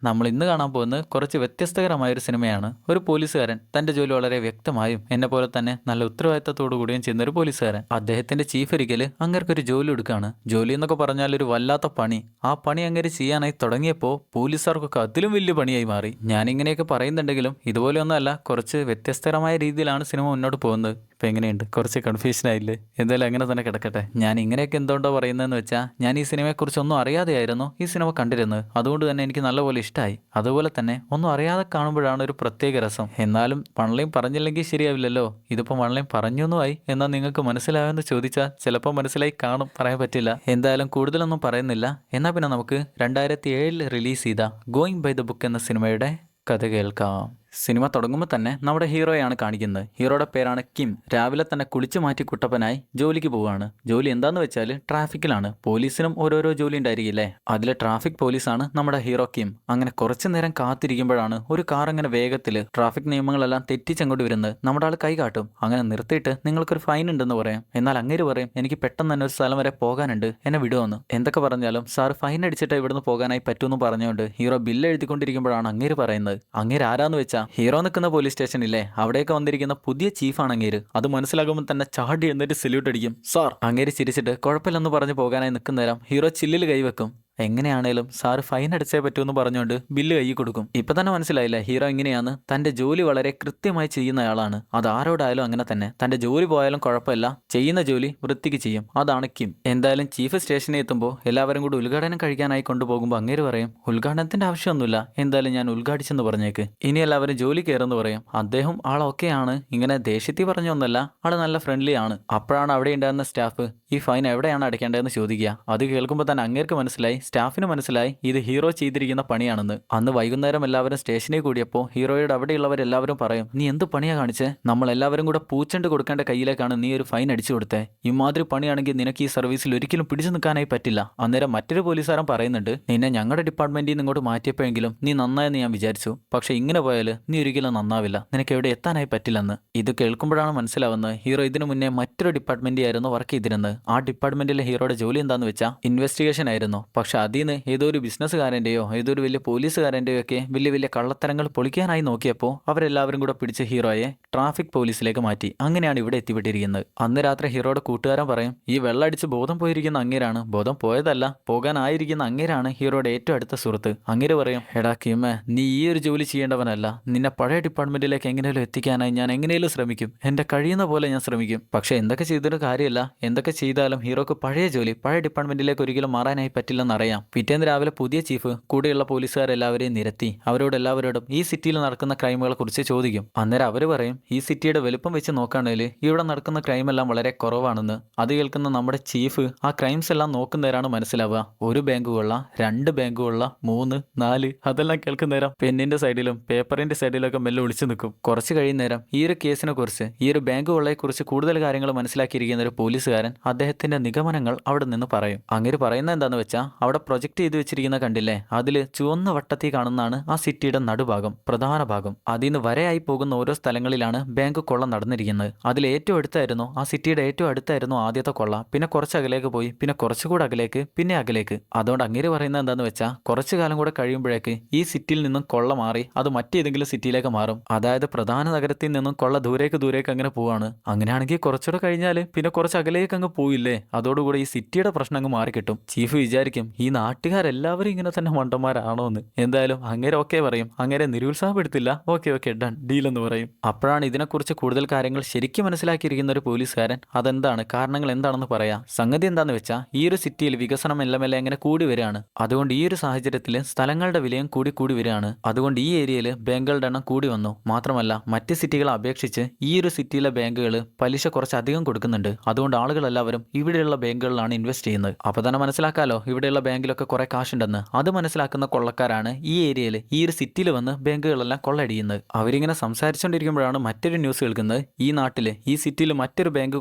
നമ്മൾ ഇന്ന് കാണാൻ പോകുന്നത് കുറച്ച് വ്യത്യസ്തകരമായ ഒരു സിനിമയാണ്. ഒരു പോലീസുകാരൻ തന്റെ ജോലി വളരെ വ്യക്തമായും എന്നെ പോലെ തന്നെ നല്ല ഉത്തരവാദിത്തത്തോടു കൂടിയും ചെയ്യുന്ന ഒരു പോലീസുകാരൻ. അദ്ദേഹത്തിന്റെ ചീഫ് ഒരിക്കല് അങ്ങേർക്കൊരു ജോലി എടുക്കുകയാണ്. ജോലി എന്നൊക്കെ പറഞ്ഞാൽ ഒരു വല്ലാത്ത പണി. ആ പണി അങ്ങേര് ചെയ്യാനായി തുടങ്ങിയപ്പോൾ പോലീസുകാർക്കൊക്കെ അതിലും വലിയ പണിയായി മാറി. ഞാൻ ഇങ്ങനെയൊക്കെ പറയുന്നുണ്ടെങ്കിലും ഇതുപോലെയൊന്നുമല്ല, കുറച്ച് വ്യത്യസ്തകരമായ രീതിയിലാണ് സിനിമ മുന്നോട്ട് പോകുന്നത്. ഇപ്പം എങ്ങനെയുണ്ട്? കുറച്ച് കൺഫ്യൂഷൻ ആയില്ലേ? എന്തായാലും അങ്ങനെ തന്നെ കിടക്കട്ടെ. ഞാൻ ഇങ്ങനെയൊക്കെ എന്തുകൊണ്ടോ പറയുന്നതെന്ന് വെച്ചാൽ, ഞാൻ ഈ സിനിമയെക്കുറിച്ച് ഒന്നും അറിയാതെയായിരുന്നു ഈ സിനിമ കണ്ടിരുന്നത്. അതുകൊണ്ട് തന്നെ എനിക്ക് നല്ലപോലെ ഇഷ്ടമായി. അതുപോലെ തന്നെ ഒന്നും അറിയാതെ കാണുമ്പോഴാണ് ഒരു പ്രത്യേക രസം. എന്നാലും പണലയും പറഞ്ഞില്ലെങ്കിൽ ശരിയാവില്ലല്ലോ. ഇതിപ്പോൾ പണലയും പറഞ്ഞൊന്നുമായി എന്നാൽ നിങ്ങൾക്ക് മനസ്സിലാവുമെന്ന് ചോദിച്ചാൽ ചിലപ്പോൾ മനസ്സിലായി കാണും, പറയാൻ പറ്റില്ല. എന്തായാലും കൂടുതലൊന്നും പറയുന്നില്ല. എന്നാൽ പിന്നെ നമുക്ക് 2007 റിലീസ് ചെയ്ത ഗോയിങ് ബൈ ദ ബുക്ക് എന്ന സിനിമയുടെ കഥ കേൾക്കാം. സിനിമ തുടങ്ങുമ്പോൾ തന്നെ നമ്മുടെ ഹീറോയാണ് കാണിക്കുന്നത്. ഹീറോയുടെ പേരാണ് കിം. രാവിലെ തന്നെ കുളിച്ചു മാറ്റി കുട്ടപ്പനായി ജോലിക്ക് പോവുകയാണ്. ജോലി എന്താന്ന് വെച്ചാൽ ട്രാഫിക്കിലാണ്. പോലീസിനും ഓരോരോ ജോലി ഉണ്ടായിരിക്കില്ലേ, അതിലെ ട്രാഫിക് പോലീസാണ് നമ്മുടെ ഹീറോ കിം. അങ്ങനെ കുറച്ചു നേരം കാത്തിരിക്കുമ്പോഴാണ് ഒരു കാർ അങ്ങനെ വേഗത്തിൽ ട്രാഫിക് നിയമങ്ങളെല്ലാം തെറ്റിച്ചങ്ങോട്ട് വരുന്നത്. നമ്മുടെ ആൾ കൈ കാട്ടും. അങ്ങനെ നിർത്തിയിട്ട് നിങ്ങൾക്കൊരു ഫൈൻ ഉണ്ടെന്ന് പറയും. എന്നാൽ അങ്ങേര് പറയും, എനിക്ക് പെട്ടെന്ന് തന്നെ ഒരു സ്ഥലം വരെ പോകാനുണ്ട്, എന്നെ വിടുമെന്ന്. എന്തൊക്കെ പറഞ്ഞാലും സാർ ഫൈൻ അടിച്ചിട്ട് ഇവിടുന്ന് പോകാനായി പറ്റുമെന്ന് പറഞ്ഞുകൊണ്ട് ഹീറോ ബില്ല് എഴുതിക്കൊണ്ടിരിക്കുമ്പോഴാണ് അങ്ങേര് പറയുന്നത്. അങ്ങേര് ആരാന്ന് വെച്ചാൽ ഹീറോ നിൽക്കുന്ന പോലീസ് സ്റ്റേഷനില്ലേ, അവിടേക്ക് വന്നിരിക്കുന്ന പുതിയ ചീഫാണ് അങ്ങേര്. അത് മനസ്സിലാകുമ്പോൾ തന്നെ ചാടി എന്നിട്ട് സല്യൂട്ട് അടിക്കും. സാർ അങ്ങേര് ചിരിച്ചിട്ട് കുഴപ്പമില്ലെന്ന് പറഞ്ഞു പോകാനായി നിൽക്കുന്ന നേരം ഹീറോ ചില്ലിൽ കൈവെക്കും. എങ്ങനെയാണേലും സാറ് ഫൈൻ അടിച്ചേ പറ്റുമെന്ന് പറഞ്ഞുകൊണ്ട് ബില്ല് കൈ കൊടുക്കും. ഇപ്പൊ തന്നെ മനസ്സിലായില്ല ഹീറോ എങ്ങനെയാണ് തന്റെ ജോലി വളരെ കൃത്യമായി ചെയ്യുന്നയാളാണ്. അത് ആരോടായാലും അങ്ങനെ തന്നെ. തന്റെ ജോലി പോയാലും കുഴപ്പമില്ല, ചെയ്യുന്ന ജോലി വൃത്തിക്ക് ചെയ്യും. അതാണ് കിം. എന്തായാലും ചീഫ് സ്റ്റേഷനിൽ എത്തുമ്പോൾ എല്ലാവരും കൂടി ഉദ്ഘാടനം കഴിക്കാനായി കൊണ്ടുപോകുമ്പോൾ അങ്ങേര് പറയും, ഉദ്ഘാടനത്തിന്റെ ആവശ്യമൊന്നുമില്ല, എന്തായാലും ഞാൻ ഉദ്ഘാടിച്ചെന്ന് പറഞ്ഞേക്ക്, ഇനി എല്ലാവരും ജോലി കയറുമെന്ന് പറയും. അദ്ദേഹം ആളൊക്കെയാണ്, ഇങ്ങനെ ദേഷ്യത്തിൽ പറഞ്ഞൊന്നല്ല, ആള് നല്ല ഫ്രണ്ട്ലി ആണ്. അപ്പോഴാണ് അവിടെ ഉണ്ടായിരുന്ന സ്റ്റാഫ് ഈ ഫൈൻ എവിടെയാണ് അടയ്ക്കേണ്ടതെന്ന് ചോദിക്കുക. അത് കേൾക്കുമ്പോൾ തന്നെ അങ്ങേർക്ക് മനസ്സിലായി, സ്റ്റാഫിന് മനസ്സിലായി ഇത് ഹീറോ ചെയ്തിരിക്കുന്ന പണിയാണെന്ന്. അന്ന് വൈകുന്നേരം എല്ലാവരും സ്റ്റേഷനിൽ കൂടിയപ്പോൾ ഹീറോയുടെ അവിടെയുള്ളവരെല്ലാവരും പറയും, നീ എന്ത് പണിയാ കാണിച്ചേ? നമ്മൾ എല്ലാവരും കൂടെ പൂച്ചണ്ട് കൊടുക്കേണ്ട കയ്യിലേക്കാണ് നീ ഒരു ഫൈൻ അടിച്ചു കൊടുത്തേ. ഇമാതിരി പണിയാണെങ്കിൽ നിനക്ക് ഈ സർവീസിൽ ഒരിക്കലും പിടിച്ചു നിൽക്കാനായി പറ്റില്ല. അന്നേരം മറ്റൊരു പോലീസുകാരൻ പറയുന്നുണ്ട്, നിന്നെ ഞങ്ങളുടെ ഡിപ്പാർട്ട്മെന്റിൽ നിന്ന് ഇങ്ങോട്ട് മാറ്റിയപ്പോഴെങ്കിലും നീ നന്നായെന്ന് ഞാൻ വിചാരിച്ചു. പക്ഷെ ഇങ്ങനെ പോയാൽ നീ ഒരിക്കലും നന്നാവില്ല, നിനക്ക് എവിടെ എത്താനായി പറ്റില്ലെന്ന്. ഇത് കേൾക്കുമ്പോഴാണ് മനസ്സിലാവുന്നത് ഹീറോ ഇതിനു മുന്നേ മറ്റൊരു ഡിപ്പാർട്ട്മെന്റിലായിരുന്നു വർക്ക് ചെയ്തിരുന്നത്. ആ ഡിപ്പാർട്ട്മെന്റിലെ ഹീറോയുടെ ജോലി എന്താന്ന് വെച്ചാൽ ഇൻവെസ്റ്റിഗേഷൻ ആയിരുന്നു. പക്ഷെ അതിൽ നിന്ന് ഏതോ ഒരു ബിസിനസ്സുകാരൻ്റെയോ ഏതോ ഒരു വലിയ പോലീസുകാരൻ്റെയോ ഒക്കെ വലിയ വലിയ കള്ളത്തരങ്ങൾ പൊളിക്കാനായി നോക്കിയപ്പോൾ അവരെല്ലാവരും കൂടെ പിടിച്ച് ഹീറോയെ ട്രാഫിക് പോലീസിലേക്ക് മാറ്റി. അങ്ങനെയാണ് ഇവിടെ എത്തിപ്പെട്ടിരിക്കുന്നത്. അന്ന് രാത്രി ഹീറോയുടെ കൂട്ടുകാരൻ പറയും, ഈ വെള്ളമടിച്ച് ബോധം പോയിരിക്കുന്ന അങ്ങേരാണ്, ബോധം പോയതല്ല പോകാനായിരിക്കുന്ന അങ്ങേരാണ് ഹീറോയുടെ ഏറ്റവും അടുത്ത സുഹൃത്ത്. അങ്ങേര് പറയും, എടാ കിമ്മേ, നീ ഈ ഒരു ജോലി ചെയ്യേണ്ടവനല്ല, നിന്നെ പഴയ ഡിപ്പാർട്ട്മെന്റിലേക്ക് എങ്ങനെയും എത്തിക്കാനായി ഞാൻ എങ്ങനെയും ശ്രമിക്കും, എന്റെ കഴിയുന്ന പോലെ ഞാൻ ശ്രമിക്കും. പക്ഷെ എന്തൊക്കെ ചെയ്തിട്ട് കാര്യമില്ല, എന്തൊക്കെ ചെയ്താലും ഹീറോക്ക് പഴയ ജോലി പഴയ ഡിപ്പാർട്ട്മെന്റിലേക്ക് ഒരിക്കലും മാറാനായി പറ്റില്ലെന്നറിയാം. പിറ്റേന്ന് രാവിലെ പുതിയ ചീഫ് കൂടെയുള്ള പോലീസുകാരെല്ലാവരെയും നിരത്തി അവരോട് എല്ലാവരോടും ഈ സിറ്റിയിൽ നടക്കുന്ന ക്രൈമുകളെ കുറിച്ച് ചോദിക്കും. അന്നേരം അവർ പറയും, ഈ സിറ്റിയുടെ വലുപ്പം വെച്ച് നോക്കുകയാണെങ്കിൽ ഇവിടെ നടക്കുന്ന ക്രൈം എല്ലാം വളരെ കുറവാണെന്ന്. അത് കേൾക്കുന്ന നമ്മുടെ ചീഫ് ആ ക്രൈംസ് എല്ലാം നോക്കുന്നവരാണ് മനസ്സിലാവുക. ഒരു ബാങ്ക് കൊള്ള, 2 ബാങ്ക് കൊള്ള, 3, 4 അതെല്ലാം കേൾക്കുന്നേരം പെന്നിന്റെ സൈഡിലും പേപ്പറിന്റെ സൈഡിലൊക്കെ മെല്ലെ ഒളിച്ചു നിൽക്കും. കുറച്ച് കഴിയുന്നേരം ഈ ഒരു കേസിനെ കുറിച്ച്, ഈ ഒരു ബാങ്ക് കൊള്ളയെ കുറിച്ച് കൂടുതൽ കാര്യങ്ങൾ മനസ്സിലാക്കിയിരിക്കുന്ന ഒരു പോലീസുകാരൻ അദ്ദേഹത്തിന്റെ നിഗമനങ്ങൾ അവിടെ നിന്ന് പറയും. അങ്ങനെ പറയുന്നത് എന്താന്ന് വെച്ചാൽ, അവിടെ പ്രൊജക്ട് ചെയ്ത് വെച്ചിരിക്കുന്ന കണ്ടില്ലേ, അതിൽ ചുവന്ന വട്ടത്തിൽ കാണുന്നതാണ് ആ സിറ്റിയുടെ നടുഭാഗം, പ്രധാന ഭാഗം. അതിൽ നിന്ന് വരെയായി പോകുന്ന ഓരോ സ്ഥലങ്ങളിലാണ് ബാങ്ക് കൊള്ള നടന്നിരിക്കുന്നത്. അതിൽ ഏറ്റവും അടുത്തായിരുന്നു, ആ സിറ്റിയുടെ ഏറ്റവും അടുത്തായിരുന്നു ആദ്യത്തെ കൊള്ള. പിന്നെ കുറച്ച് അകലേക്ക് പോയി, പിന്നെ കുറച്ചുകൂടെ അകലേക്ക്, പിന്നെ അകലേക്ക്. അതുകൊണ്ട് അങ്ങേര് പറയുന്നത് എന്താന്ന് വെച്ചാൽ, കുറച്ചു കാലം കൂടെ കഴിയുമ്പോഴേക്ക് ഈ സിറ്റിയിൽ നിന്നും കൊള്ള മാറി അത് മറ്റേതെങ്കിലും സിറ്റിയിലേക്ക് മാറും. അതായത് പ്രധാന നഗരത്തിൽ നിന്നും കൊള്ള ദൂരേക്ക് അങ്ങനെ പോവാണ്. അങ്ങനെയാണെങ്കിൽ കുറച്ചുകൂടെ കഴിഞ്ഞാൽ പിന്നെ കുറച്ച് അകലേക്ക് അങ്ങ് പോയില്ലേ, അതോടുകൂടി ഈ സിറ്റിയുടെ പ്രശ്നം അങ്ങ് മാറിക്കിട്ടും. ചീഫ് വിചാരിക്കും, ഈ നാട്ടുകാരെല്ലാവരും ഇങ്ങനെ തന്നെ മണ്ടന്മാരാണോ എന്ന്. എന്തായാലും അങ്ങേരെ ഓക്കെ പറയും, അങ്ങേരെ നിരുത്സാഹപ്പെടുത്തില്ല. ഓക്കെ ഡൺ, ഡീൽ എന്ന് പറയും. അപ്പോഴാണ് ഇതിനെക്കുറിച്ച് കൂടുതൽ കാര്യങ്ങൾ ശരിക്കും മനസ്സിലാക്കിയിരിക്കുന്ന ഒരു പോലീസുകാരൻ അതെന്താണ്, കാരണങ്ങൾ എന്താണെന്ന് പറയാം. സംഗതി എന്താന്ന് വെച്ചാൽ, ഈ ഒരു സിറ്റിയിൽ വികസനം മെല്ലെ അങ്ങനെ കൂടി വരികയാണ്. അതുകൊണ്ട് ഈ ഒരു സാഹചര്യത്തിൽ സ്ഥലങ്ങളുടെ വിലയും കൂടി വരികയാണ്. അതുകൊണ്ട് ഈ ഏരിയയിൽ ബാങ്കുകളുടെ എണ്ണം കൂടി വന്നു. മാത്രമല്ല മറ്റ് സിറ്റികളെ അപേക്ഷിച്ച് ഈ ഒരു സിറ്റിയിലെ ബാങ്കുകൾ പലിശ കുറച്ചധികം കൊടുക്കുന്നുണ്ട്. അതുകൊണ്ട് ആളുകളെല്ലാവരും ഇവിടെയുള്ള ബാങ്കുകളിലാണ് ഇൻവെസ്റ്റ് ചെയ്യുന്നത്. അപ്പോൾ തന്നെ മനസ്സിലാക്കാലോ ഇവിടെയുള്ള ബാങ്കിലൊക്കെ കുറെ കാശുണ്ടെന്ന്. അത് മനസ്സിലാക്കുന്ന കൊള്ളക്കാരാണ് ഈ ഏരിയയിൽ, ഈ ഒരു സിറ്റിയിൽ വന്ന് ബാങ്കുകളെല്ലാം കൊള്ളയടിക്കുന്നത്. അവരിങ്ങനെ സംസാരിച്ചുകൊണ്ടിരിക്കുമ്പോഴാണ് മറ്റൊരു ന്യൂസ് കേൾക്കുന്നത്, ഈ നാട്ടില് ഈ സിറ്റിയിൽ മറ്റൊരു ബാങ്ക്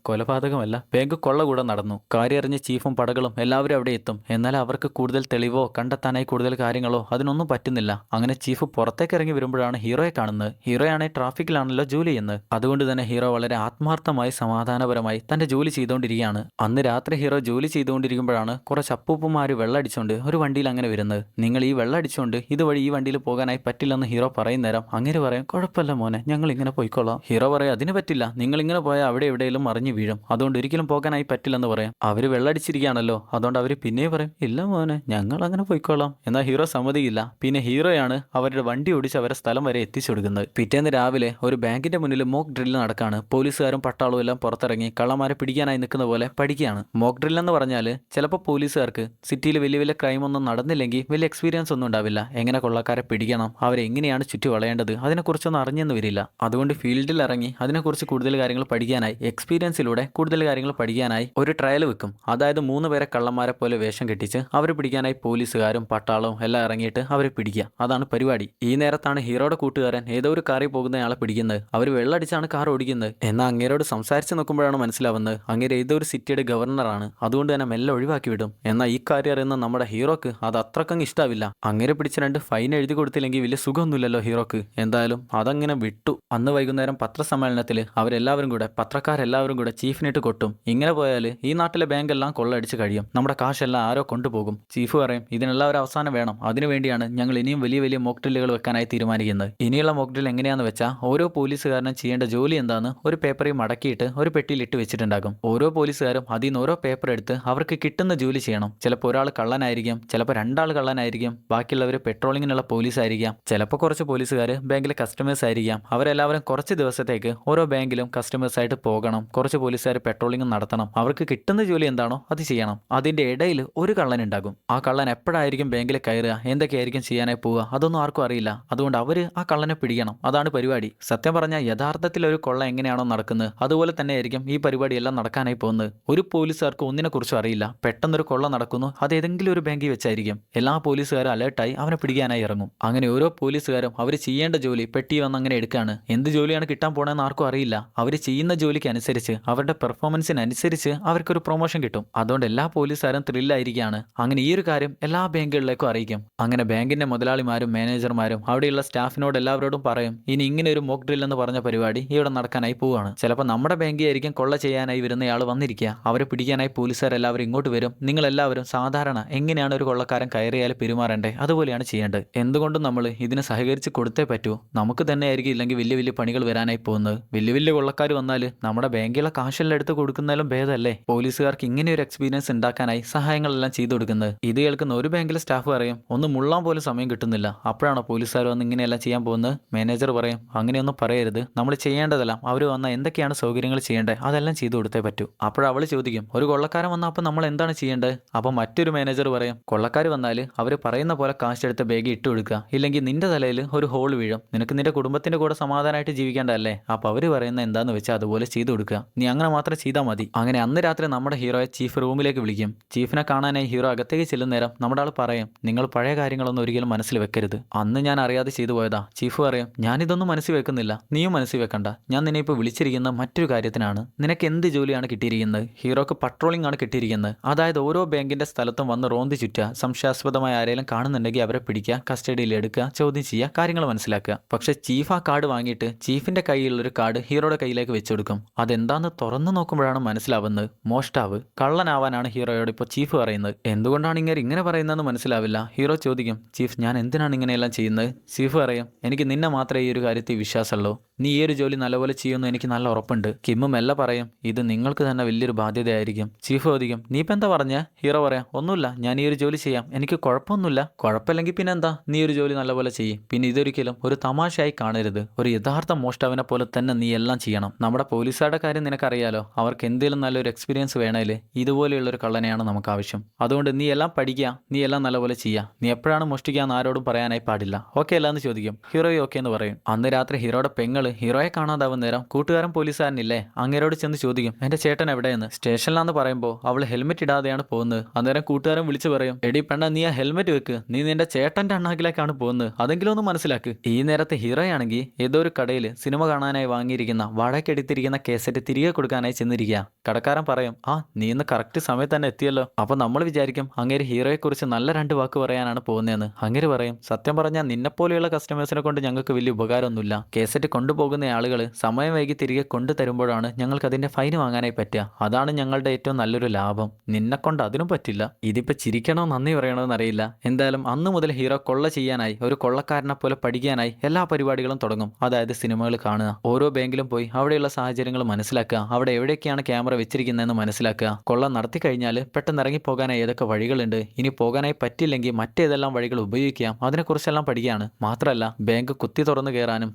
കൊലപാതകമല്ല, ബാങ്ക് കൊള്ള കൂടെ നടന്നു. കാര്യം അറിഞ്ഞ ചീഫും പടകളും എല്ലാവരും അവിടെ എത്തും. എന്നാൽ അവർക്ക് കൂടുതൽ തെളിവോ കണ്ടെത്താനായി കൂടുതൽ കാര്യങ്ങളോ അതിനൊന്നും പറ്റുന്നില്ല. അങ്ങനെ ചീഫ് പുറത്തേക്ക് ഇറങ്ങി വരുമ്പോഴാണ് ഹീറോയെ കാണുന്നത്. ഹീറോയാണെ ട്രാഫിക്കിലാണല്ലോ ജോലി ചെയ്യുന്നത്. അതുകൊണ്ട് തന്നെ ഹീറോ വളരെ ആത്മാർത്ഥമായി സമാധാനപരമായി തന്റെ ജോലി ചെയ്തുകൊണ്ടിരിക്കുകയാണ്. അന്ന് രാത്രി ഹീറോ ജോലി ചെയ്തുകൊണ്ടിരിക്കുമ്പോഴാണ് കുറച്ച് അപ്പൂപ്പന്മാര് വെള്ളടിച്ചോണ്ട് ഒരു വണ്ടിയിൽ അങ്ങനെ വരുന്നത്. നിങ്ങൾ ഈ വെള്ളടിച്ചോണ്ട് ഇതുവഴി ഈ വണ്ടിയിൽ പോകാനായി പറ്റില്ലെന്ന് ഹീറോ പറയുന്നേരം അങ്ങനെ പറയും, കുഴപ്പമില്ല മോനെ, ഞങ്ങൾ ഇങ്ങനെ പോയിക്കോളാം. ഹീറോ പറയാം, അതിന് പറ്റില്ല, നിങ്ങൾ ഇങ്ങനെ പോയാൽ അവിടെ എവിടെയെങ്കിലും മറിഞ്ഞു വീഴും, അതുകൊണ്ട് ഒരിക്കലും പോകാനായി പറ്റില്ലെന്ന് പറയാം. അവര് വെള്ളടിച്ചിരിക്കുകയാണല്ലോ, അതുകൊണ്ട് അവര് പിന്നെയും പറയും, ഇല്ല മോനെ, ഞങ്ങൾ അങ്ങനെ പോയിക്കോളാം. എന്നാൽ ഹീറോ സമ്മതിയില്ല. പിന്നെ ഹീറോയാണ് അവരുടെ വണ്ടി ഓടിച്ച് അവരെ സ്ഥലം വരെ എത്തിച്ചു കൊടുക്കുന്നത്. പിറ്റേന്ന് രാവിലെ ഒരു ബാങ്കിന്റെ മുന്നിൽ മോക്ക് ഡ്രില്ല് നടക്കാണ്. പോലീസുകാരും പട്ടാളവും എല്ലാം പുറത്തിറങ്ങി കള്ളന്മാരെ പിടിക്കാനായി നിൽക്കുന്ന പോലെ പഠിക്കുകയാണ്. മോക്ക് ഡ്രിൽ എന്ന് പറഞ്ഞാൽ ചിലപ്പോൾ പോലീസുകാർക്ക് സിറ്റിയിൽ വലിയ വലിയ ക്രൈം ഒന്നും നടന്നില്ലെങ്കിൽ വലിയ എക്സ്പീരിയൻസ് ഒന്നും ഉണ്ടാവില്ല. എങ്ങനെ കൊള്ളക്കാരെ പിടിക്കണം, അവരെങ്ങനെയാണ് ചുറ്റി വളയേണ്ടത്, അതിനെക്കുറിച്ചൊന്നും അറിഞ്ഞെന്ന് വരില്ല. അതുകൊണ്ട് ഫീൽഡിൽ ഇറങ്ങി അതിനെക്കുറിച്ച് കൂടുതൽ കാര്യങ്ങൾ പഠിക്കാനായി, എക്സ്പീരിയൻസിലൂടെ കൂടുതൽ കാര്യങ്ങൾ പഠിക്കാനായി ഒരു ട്രയൽ വെക്കും. അതായത് 3 പേരെ കള്ളന്മാരെ പോലെ വേഷം കെട്ടിച്ച് അവരെ പിടിക്കാനായി പോലീസുകാരും പട്ടാളവും എല്ലാം ഇറങ്ങിയിട്ട് അവരെ പിടിക്കുക. അതാണ് പരിപാടി. ഈ നേരത്താണ് ഹീറോയുടെ കൂട്ടുകാരൻ ഏതോ ഒരു കാറിൽ പോകുന്നയാളെ പിടിക്കുന്നത്. അവർ വെള്ളടിച്ചാണ് കാർ ഓടിക്കുന്നത്. എന്നാൽ അങ്ങേരോട് സംസാരിച്ച് നോക്കുമ്പോഴാണ് മനസ്സിലാവുന്നത് അങ്ങേര് ഏതോ ഒരു സിറ്റിയുടെ ഗവർണറാണ്. അതുകൊണ്ട് തന്നെ മെല്ലെ ഒഴിവാക്കി വിടും. എന്നാൽ ഈ കാര്യം അറിയുന്ന നമ്മുടെ ഹീറോക്ക് അത് അത്രക്കങ്ങ് ഇഷ്ടാവില്ല. അങ്ങേരെ പിടിച്ച് 2 ഫൈൻ എഴുതി കൊടുത്തില്ലെങ്കിൽ വലിയ സുഖമൊന്നുമില്ലല്ലോ ഹീറോക്ക്. എന്തായാലും അതങ്ങനെ വിട്ടു. അന്ന് വൈകുന്നേരം പത്രസമ്മേളനത്തിൽ അവരെല്ലാവരും കൂടെ, പത്രക്കാരെല്ലാവരും കൂടെ ചീഫിനിട്ട് കൊട്ടും. ഇങ്ങനെ പോയാൽ ഈ നാട്ടിലെ ബാങ്കെല്ലാം കൊള്ളയടിച്ച് കഴിയും, നമ്മുടെ കാശെല്ലാം ആരോ കൊണ്ടുപോകും. ചീഫ് പറയും, ഇതിനെല്ലാം ഒരു അവസാനം വേണം. അതിനുവേണ്ടിയാണ് ഞങ്ങൾ ഇനിയും വലിയ വലിയ മോക്ക് ഡ്രില്ലുകൾ വെക്കാനായി തീരുമാനിക്കുന്നത്. ഇനിയുള്ള മോക്ക് ഡ്രിൽ എങ്ങനെയാണെന്ന് വെച്ചാൽ ഓരോ പോലീസുകാരനും ചെയ്യേണ്ട ജോലി എന്താണെന്ന് ഒരു പേപ്പറിൽ മടക്കിയിട്ട് ഒരു പെട്ടിയിൽ ഇട്ട് വെച്ചിട്ടുണ്ടാകും. ഓരോ പോലീസുകാരും അതിൽ നിന്ന് ഓരോ പേപ്പർ എടുത്ത് അവർക്ക് കിട്ടുന്ന ജോലി ചെയ്യണം. ചിലപ്പോൾ ഒരാൾ കള്ളനായിരിക്കും, ചിലപ്പോൾ 2 ആൾ കള്ളനായിരിക്കും, ബാക്കിയുള്ളവർ പെട്രോളിങ്ങിനുള്ള പോലീസ് ആയിരിക്കാം, ചിലപ്പോൾ കുറച്ച് പോലീസുകാർ ബാങ്കിലെ കസ്റ്റമേഴ്സ് ആയിരിക്കാം. അവരെല്ലാവരും കുറച്ച് ദിവസത്തേക്ക് ഓരോ ബാങ്കിലും കസ്റ്റമേഴ്സ് ആയിട്ട് പോകണം. കുറച്ച് പോലീസുകാർ പെട്രോളിംഗ് നടത്തണം. അവർക്ക് കിട്ടുന്ന ജോലി എന്താണോ അത് ചെയ്യണം. അതിന്റെ ഇടയിൽ ഒരു കള്ളൻ ഉണ്ടാകും. ആ കള്ളൻ എപ്പോഴായിരിക്കും ബാങ്കിൽ കയറുക, എന്തൊക്കെയായിരിക്കും ചെയ്യാനായി പോവുക, അതൊന്നും ആർക്കും അറിയില്ല. അതുകൊണ്ട് അവര് ആ കള്ളനെ പിടിക്കണം. അതാണ് പരിപാടി. സത്യം പറഞ്ഞാൽ യഥാർത്ഥത്തിൽ ഒരു കൊള്ള എങ്ങനെയാണോ നടക്കുന്നത് അതുപോലെ തന്നെയായിരിക്കും ഈ പരിപാടി എല്ലാം നടക്കാനായി പോകുന്നത്. ഒരു പോലീസുകാർക്ക് ഒന്നിനെ കുറിച്ചും അറിയില്ല. പെട്ടെന്നൊരു കൊള്ള നടക്കുന്നു, അത് ഏതെങ്കിലും ഒരു ബാങ്കിൽ വെച്ചായിരിക്കും. എല്ലാ പോലീസുകാരും അലേർട്ടായി അവനെ പിടിക്കാനായി ഇറങ്ങും. അങ്ങനെ ഓരോ പോലീസുകാരും അവർ ചെയ്യേണ്ട ജോലി പെട്ടി വന്ന് അങ്ങനെ എടുക്കുകയാണ്. എന്ത് ജോലിയാണ് കിട്ടാൻ പോണെന്ന് ആർക്കും അറിയില്ല. അവർ ചെയ്യുന്ന ജോലിക്ക് അനുസരിച്ച്, അവരുടെ പെർഫോമൻസിനനുസരിച്ച് അവർക്കൊരു പ്രൊമോഷൻ കിട്ടും. അതുകൊണ്ട് എല്ലാ പോലീസുകാരും ത്രില്ലായിരിക്കുകയാണ്. അങ്ങനെ ഈ ഒരു കാര്യം എല്ലാ ബാങ്കുകളിലേക്കും അറിയിക്കും. അങ്ങനെ ബാങ്കിന്റെ മുതലാളിമാരും മാനേജർമാരും അവിടെയുള്ള സ്റ്റാഫിനോട് എല്ലാവരോടും പറയും, ഇനി ഇങ്ങനെ ഒരു മോക്ക് ഡ്രിൽ എന്ന് പറഞ്ഞ പരിപാടി ഇവിടെ നടക്കാനായി പോവുകയാണ്. ചിലപ്പോൾ നമ്മുടെ ബാങ്കിലായിരിക്കും കൊള്ള ചെയ്യാനായി വരുന്നയാൾ വന്നിരിക്കുക. അവരെ പിടിക്കാനായി പോലീസുകാരെല്ലാവരും ഇങ്ങോട്ട് വരും. നിങ്ങളെല്ലാവരും സാധാരണ എങ്ങനെയാണ് ഒരു കൊള്ളക്കാരൻ കയറിയാൽ പെരുമാറേണ്ടത് അതുപോലെയാണ് ചെയ്യേണ്ടത്. എന്തുകൊണ്ടും നമ്മൾ ഇതിന് സഹകരിച്ച് കൊടുത്തേ പറ്റൂ. നമുക്ക് തന്നെ ആയിരിക്കും ഇല്ലെങ്കിൽ വലിയ വലിയ പണികൾ വരാനായി പോകുന്നത്. വലിയ വലിയ കൊള്ളക്കാർ വന്നാൽ നമ്മുടെ ബാങ്കിലെ കാശെല്ലാം എടുത്ത് കൊടുക്കുന്നതിലും ഭേദമല്ലേ പോലീസുകാർക്ക് ഇങ്ങനെ ഒരു എക്സ്പീരിയൻസ് ഉണ്ടാക്കാനായി സഹായങ്ങളെല്ലാം ചെയ്തു കൊടുക്കുന്നത്. ഇത് കേൾക്കുന്ന ഒരു ബാങ്കിലെ സ്റ്റാഫ് പറയും, ഒന്ന് മുള്ളാൻ പോലും സമയം കിട്ടുന്നില്ല, അപ്പോഴാണ് പോലീസുകാർ വന്ന് ഇങ്ങനെയെല്ലാം ചെയ്യാൻ പോകുന്നത്. മാനേജർ പറയും, അങ്ങനെയൊന്നും പറയരുത്, നമ്മൾ ചെയ്യേണ്ടതെല്ലാം അവർ വന്നാൽ എന്തൊക്കെയാണ് സൗകര്യങ്ങൾ ചെയ്യേണ്ടത് അതെല്ലാം ചെയ്തു കൊടുത്തേ പറ്റൂ. അപ്പോഴവൾ ചോദിക്കും, ഒരു കൊള്ളക്കാരൻ വന്നാൽ അപ്പോൾ നമ്മൾ എന്താണ് ചെയ്യേണ്ടത്? അപ്പോൾ മറ്റൊരു മാനേജർ പറയും, കൊള്ളക്കാർ വന്നാൽ അവർ പറയുന്ന പോലെ കാശെടുത്ത് ബാഗ് ഇട്ട് കൊടുക്കുക, ഇല്ലെങ്കിൽ നിന്റെ തലയിൽ ഒരു ഹോൾ വീഴും. നിനക്ക് നിന്റെ കുടുംബത്തിന്റെ കൂടെ സമാധാനമായിട്ട് ജീവിക്കേണ്ടതല്ലേ? അപ്പോൾ അവർ പറയുന്ന എന്താന്ന് വെച്ചാൽ അതുപോലെ ചെയ്തു കൊടുക്കുക. നീ അങ്ങനെ മാത്രം ചെയ്താൽ മതി. അങ്ങനെ അന്ന് രാത്രി നമ്മുടെ ഹീറോയെ ചീഫ് റൂമിലേക്ക് വിളിക്കും. ചീഫിനെ കാണാനായി ഹീറോ അകത്തേക്ക് ചെല്ലുന്നേരം നമ്മുടെ ആൾ പറയും, നിങ്ങൾ പഴയ കാര്യങ്ങളൊന്നും ഒരിക്കലും മനസ്സിൽ വെക്കരുത്, അന്ന് ഞാൻ അറിയാതെ ചെയ്തു പോയതാ. ചീഫ് പറയും, ഞാനിതൊന്നും മനസ്സിൽ വെക്കുന്നില്ല, നീയും മനസ്സിൽ വെക്കണ്ട. ഞാൻ നിന്നെ ഇപ്പോൾ വിളിച്ചിരിക്കുന്ന മറ്റൊരു കാര്യത്തിനാണ്. നിനക്ക് എന്ത് ജോലിയാണ് കിട്ടിയിരിക്കുന്നത്? ഹീറോക്ക് പട്രോളിംഗ് ആണ് കിട്ടിയിരിക്കുന്നത്. അതായത് ഓരോ ബാങ്കിന്റെ സ്ഥലത്തും വന്ന് റോന്തി ചുറ്റുക, സംശയാസ്പദമായ ആരെങ്കിലും കാണുന്നുണ്ടെങ്കിൽ അവരെ പിടിക്കുക, കസ്റ്റഡിയിൽ എടുക്കുക, ചോദ്യം ചെയ്യുക, കാര്യങ്ങൾ മനസ്സിലാക്കുക. പക്ഷെ ചീഫ് ആ കാർഡ് വാങ്ങിയിട്ട് ചീഫിന്റെ കയ്യിലുള്ളൊരു കാർഡ് ഹീറോയുടെ കയ്യിലേക്ക് വെച്ചുകൊടുക്കും. അതെന്താന്ന് തുറന്നു നോക്കുമ്പോഴാണ് മനസ്സിലാവുന്നത് മോഷ്ടാവ്, കള്ളനാവാനാണ് ഹീറോയോട് ഇപ്പോൾ ചീഫ് പറയുന്നത്. എന്തുകൊണ്ടാണ് ഇങ്ങനെ പറയുന്നതെന്ന് മനസ്സിലാവില്ല. ഹീറോ ചോദിക്കും, ചീഫ് ഞാൻ എന്തിനാണ് ഇങ്ങനെയെല്ലാം ചെയ്യുന്നത്? ചീഫ് പറയും, എനിക്ക് നിന്നെ മാത്രമേ ഈ ഒരു കാര്യത്തിൽ വിശ്വാസമുള്ളൂ. നീ ഈ ഒരു ജോലി നല്ലപോലെ ചെയ്യുമെന്ന് എനിക്ക് നല്ല ഉറപ്പുണ്ട്. കിമ്മും മെല്ലെ പറയും, ഇത് നിങ്ങൾക്ക് തന്നെ വലിയൊരു ബാധ്യതയായിരിക്കും. ചീഫ് ചോദിക്കും, നീ ഇപ്പം എന്താ പറഞ്ഞ? ഹീറോ പറയാം, ഒന്നുമില്ല, ഞാൻ ഈ ഒരു ജോലി ചെയ്യാം, എനിക്ക് കുഴപ്പമൊന്നുമില്ല. കുഴപ്പമില്ലെങ്കിൽ പിന്നെ എന്താ, നീ ഒരു ജോലി നല്ലപോലെ ചെയ്യും. പിന്നെ ഇതൊരിക്കലും ഒരു തമാശയായി കാണരുത്. ഒരു യഥാർത്ഥ മോഷ്ടാവിനെ പോലെ തന്നെ നീ എല്ലാം ചെയ്യണം. നമ്മുടെ പോലീസുകാരുടെ കാര്യം നിനക്കറിയാലോ, അവർക്ക് എന്തെങ്കിലും നല്ലൊരു എക്സ്പീരിയൻസ് വേണേൽ ഇതുപോലെയുള്ളൊരു കള്ളനെയാണ് നമുക്ക് ആവശ്യം. അതുകൊണ്ട് നീ എല്ലാം പഠിക്കുക, നീ എല്ലാം നല്ലപോലെ ചെയ്യുക. നീ എപ്പോഴാണ് മോഷ്ടിക്കാന്ന് ആരോടും പറയാനായി പാടില്ല. ഓക്കെ അല്ലാന്ന് ചോദിക്കും. ഹീറോയും ഓക്കെ എന്ന് പറയും. അന്ന് രാത്രി ഹീറോയുടെ പെങ്ങള് ഹീറോയെ കാണാതാവും നേരം കൂട്ടുകാരൻ പോലീസുകാരനില്ലേ അങ്ങേരോട് ചെന്ന് ചോദിക്കും, എന്റെ ചേട്ടൻ എവിടെയെന്ന്. സ്റ്റേഷനിലാന്ന് പറയുമ്പോൾ അവൾ ഹെൽമെറ്റ് ഇടാതെയാണ് പോകുന്നത്. അന്നേരം കൂട്ടുകാരൻ വിളിച്ചു പറയും, എടി പെണ്ണ, നീ ആ ഹെൽമെറ്റ് വെക്ക്, നീ നിന്റെ ചേട്ടന്റെ അണ്ണാക്കിലേക്കാണ് പോകുന്നത്, അതെങ്കിലും ഒന്ന് മനസ്സിലാക്ക്. ഈ നേരത്തെ ഹീറോയാണെങ്കിൽ ഏതോ ഒരു കടയിൽ സിനിമ കാണാനായി വാങ്ങിയിരിക്കുന്ന വാടകയ്ക്കെടുത്തിരിക്കുന്ന കേസറ്റ് തിരികെ കൊടുക്കാനായി ചെന്നിരിക്കുക. കടക്കാരൻ പറയും, ആ നീ ഇന്ന് കറക്റ്റ് സമയത്ത് തന്നെ എത്തിയല്ലോ. അപ്പൊ നമ്മൾ വിചാരിക്കും അങ്ങേര് ഹീറോയെ കുറിച്ച് നല്ല 2 വാക്ക് പറയാനാണ് പോകുന്നതെന്ന്. അങ്ങേര് പറയും, സത്യം പറഞ്ഞാൽ നിന്നെപ്പോലെയുള്ള കസ്റ്റമേഴ്സിനെ കൊണ്ട് ഞങ്ങൾക്ക് വലിയ ഉപകാരമൊന്നുമില്ല. കേസറ്റ് കൊണ്ടുപോയി കൊണ്ടുപോകുന്ന ആളുകൾ സമയം വൈകി തിരികെ കൊണ്ടുതരുമ്പോഴാണ് ഞങ്ങൾക്ക് അതിന്റെ ഫൈൻ വാങ്ങാനായി പറ്റുക. അതാണ് ഞങ്ങളുടെ ഏറ്റവും നല്ലൊരു ലാഭം. നിന്നെക്കൊണ്ട് അതിനും പറ്റില്ല. ഇതിപ്പോ ചിരിക്കണോ നന്ദി പറയണോ എന്നറിയില്ല. എന്തായാലും അന്നു മുതൽ ഹീറോ കൊള്ള ചെയ്യാനായി, ഒരു കൊള്ളക്കാരനെ പോലെ പഠിക്കാനായി എല്ലാ പരിപാടികളും തുടങ്ങും. അതായത് സിനിമകൾ കാണുക, ഓരോ ബാങ്കിലും പോയി അവിടെയുള്ള സാഹചര്യങ്ങൾ മനസ്സിലാക്കുക, അവിടെ എവിടെയൊക്കെയാണ് ക്യാമറ വെച്ചിരിക്കുന്നതെന്ന് മനസ്സിലാക്കുക, കൊള്ള നടത്തി കഴിഞ്ഞാൽ പെട്ടെന്ന് ഇറങ്ങിപ്പോകാനായി ഏതൊക്കെ വഴികളുണ്ട്, ഇനി പോകാനായി പറ്റില്ലെങ്കിൽ മറ്റേതെല്ലാം വഴികൾ ഉപയോഗിക്കാം, അതിനെക്കുറിച്ചെല്ലാം പഠിക്കുകയാണ്. മാത്രമല്ല ബാങ്ക് കുത്തി തുറന്നു കയറാനും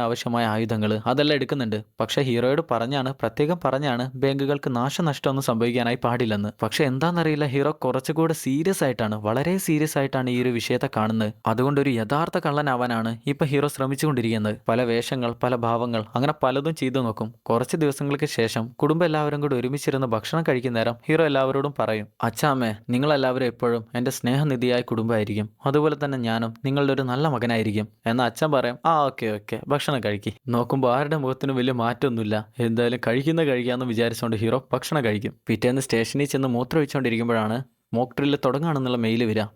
ആവശ്യമായ ആയുധങ്ങൾ അതെല്ലാം എടുക്കുന്നുണ്ട്. പക്ഷേ ഹീറോയോട് പ്രത്യേകം പറഞ്ഞാണ് ബാങ്കുകൾക്ക് നാശനഷ്ടമൊന്നും സംഭവിക്കാനായി പാടില്ലെന്ന്. പക്ഷെ എന്താണെന്നറിയില്ല, ഹീറോ കുറച്ചുകൂടെ സീരിയസ് ആയിട്ടാണ്, വളരെ സീരിയസ് ആയിട്ടാണ് ഈ ഒരു വിഷയത്തെ കാണുന്നത്. അതുകൊണ്ട് ഒരു യഥാർത്ഥ കള്ളനാവാനാണ് ഇപ്പൊ ഹീറോ ശ്രമിച്ചുകൊണ്ടിരിക്കുന്നത്. പല വേഷങ്ങൾ, പല ഭാവങ്ങൾ, അങ്ങനെ പലതും ചെയ്തു നോക്കും. കുറച്ച് ദിവസങ്ങൾക്ക് ശേഷം കുടുംബം എല്ലാവരും കൂടി ഒരുമിച്ചിരുന്ന് ഭക്ഷണം കഴിക്കുന്ന നേരം ഹീറോ എല്ലാവരോടും പറയും, അച്ഛാമ്മേ, നിങ്ങളെല്ലാവരും എപ്പോഴും എൻ്റെ സ്നേഹനിധിയായ കുടുംബമായിരിക്കും. അതുപോലെ തന്നെ ഞാനും നിങ്ങളുടെ ഒരു നല്ല മകനായിരിക്കും. എന്നാൽ അച്ഛൻ പറയും, ആ ഓക്കെ ഓക്കെ, ഭക്ഷണം കഴിക്കും. നോക്കുമ്പോൾ ആരുടെ മുഖത്തിനും വലിയ മാറ്റമൊന്നുമില്ല. എന്തായാലും കഴിക്കാമെന്ന് വിചാരിച്ചുകൊണ്ട് ഹീറോ ഭക്ഷണം കഴിക്കും. പിറ്റേന്ന് സ്റ്റേഷനിൽ ചെന്ന് മൂത്രമൊഴിച്ചുകൊണ്ടിരിക്കുമ്പോഴാണ് മോക്ക് ഡ്രില്ല് തുടങ്ങുകയാണെന്നുള്ള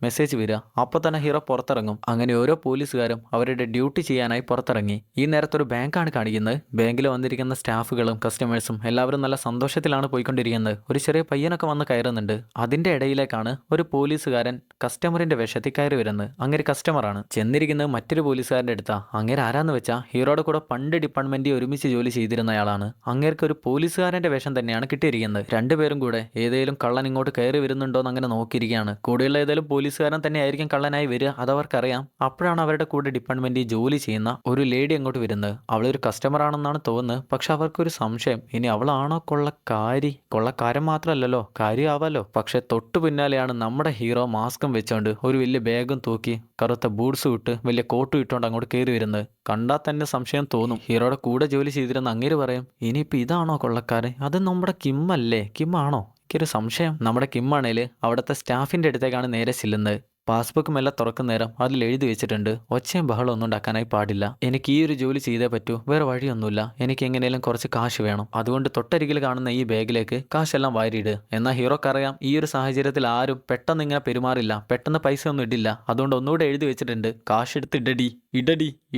മെസ്സേജ് വരിക. അപ്പോൾ തന്നെ ഹീറോ പുറത്തിറങ്ങും. അങ്ങനെ ഓരോ പോലീസുകാരും അവരുടെ ഡ്യൂട്ടി ചെയ്യാനായി പുറത്തിറങ്ങി. ഈ നേരത്തൊരു ബാങ്കാണ് കാണിക്കുന്നത്. ബാങ്കിൽ വന്നിരിക്കുന്ന സ്റ്റാഫുകളും കസ്റ്റമേഴ്സും എല്ലാവരും നല്ല സന്തോഷത്തിലാണ് പോയിക്കൊണ്ടിരിക്കുന്നത്. ഒരു ചെറിയ പയ്യനൊക്കെ വന്ന് കയറുന്നുണ്ട്. അതിന്റെ ഇടയിലേക്കാണ് ഒരു പോലീസുകാരൻ കസ്റ്റമറിന്റെ വേഷത്തിൽ കയറി വരുന്നത്. അങ്ങനെ കസ്റ്റമറാണ്. ചെന്നിരിക്കുന്നത് മറ്റൊരു പോലീസുകാരൻ്റെ അടുത്താ. അങ്ങനെ ആരാന്ന് വെച്ചാൽ ഹീറോയുടെ കൂടെ പണ്ട് ഡിപ്പാർട്ട്മെന്റിൽ ഒരുമിച്ച് ജോലി ചെയ്തിരുന്നയാളാണ്. അങ്ങേർക്ക് ഒരു പോലീസുകാരന്റെ വേഷം തന്നെയാണ് കിട്ടിയിരിക്കുന്നത്. രണ്ടുപേരും കൂടെ ഏതെങ്കിലും കള്ളൻ ഇങ്ങോട്ട് കയറി വരുന്നുണ്ടോ അങ്ങനെ നോക്കിയിരിക്കുകയാണ്. കൂടെയുള്ള ഏതെങ്കിലും പോലീസുകാരൻ തന്നെ ആയിരിക്കും കള്ളനായി വരിക, അതവർക്കറിയാം. അപ്പോഴാണ് അവരുടെ കൂടെ ഡിപ്പാർട്ട്മെന്റിൽ ജോലി ചെയ്യുന്ന ഒരു ലേഡി അങ്ങോട്ട് വരുന്നത്. അവളൊരു കസ്റ്റമർ ആണെന്നാണ് തോന്നുന്നത്. പക്ഷെ അവർക്കൊരു സംശയം, ഇനി അവളാണോ കൊള്ളക്കാരൻ മാത്രമല്ലല്ലോ, കാര്യമാവാലോ. പക്ഷെ തൊട്ടു പിന്നാലെയാണ് നമ്മുടെ ഹീറോ മാസ്കും വെച്ചോണ്ട് ഒരു വലിയ ബാഗും തൂക്കി കറുത്ത ബൂട്ട്സും ഇട്ട് വലിയ കോട്ടും ഇട്ടുകൊണ്ട് അങ്ങോട്ട് കയറി വരുന്നത്. കണ്ടാൽ തന്നെ സംശയം തോന്നും. ഹീറോയുടെ കൂടെ ജോലി ചെയ്തിരുന്ന അങ്ങേര് പറയും, ഇനിയിപ്പോൾ ഇതാണോ കൊള്ളക്കാരൻ? അത് നമ്മുടെ കിമ്മല്ലേ? കിമ്മാണോ? എനിക്കൊരു സംശയം. നമ്മുടെ കിമ്മാണേൽ അവിടുത്തെ സ്റ്റാഫിൻ്റെ അടുത്തേക്കാണ് നേരെ ചെല്ലുന്നത്. പാസ്ബുക്ക് മെല്ലെ തുറക്കുന്ന നേരം അതിൽ എഴുതി വെച്ചിട്ടുണ്ട്, ഒച്ചയും ബഹളം ഒന്നും ഉണ്ടാക്കാനായി പാടില്ല. എനിക്ക് ഈ ഒരു ജോലി ചെയ്തേ പറ്റൂ, വേറെ വഴിയൊന്നുമില്ല. എനിക്ക് എങ്ങനെയും കുറച്ച് കാശ് വേണം. അതുകൊണ്ട് തൊട്ടരികിൽ കാണുന്ന ഈ ബാഗിലേക്ക് കാശെല്ലാം വാരിയിട്. എന്നാൽ ഹീറോക്കറിയാം ഈ ഒരു സാഹചര്യത്തിൽ ആരും പെട്ടെന്ന് ഇങ്ങനെ പെരുമാറില്ല, പെട്ടെന്ന് പൈസ ഒന്നും ഇടില്ല. അതുകൊണ്ട് ഒന്നുകൂടെ എഴുതി വെച്ചിട്ടുണ്ട്, കാശ് എടുത്ത്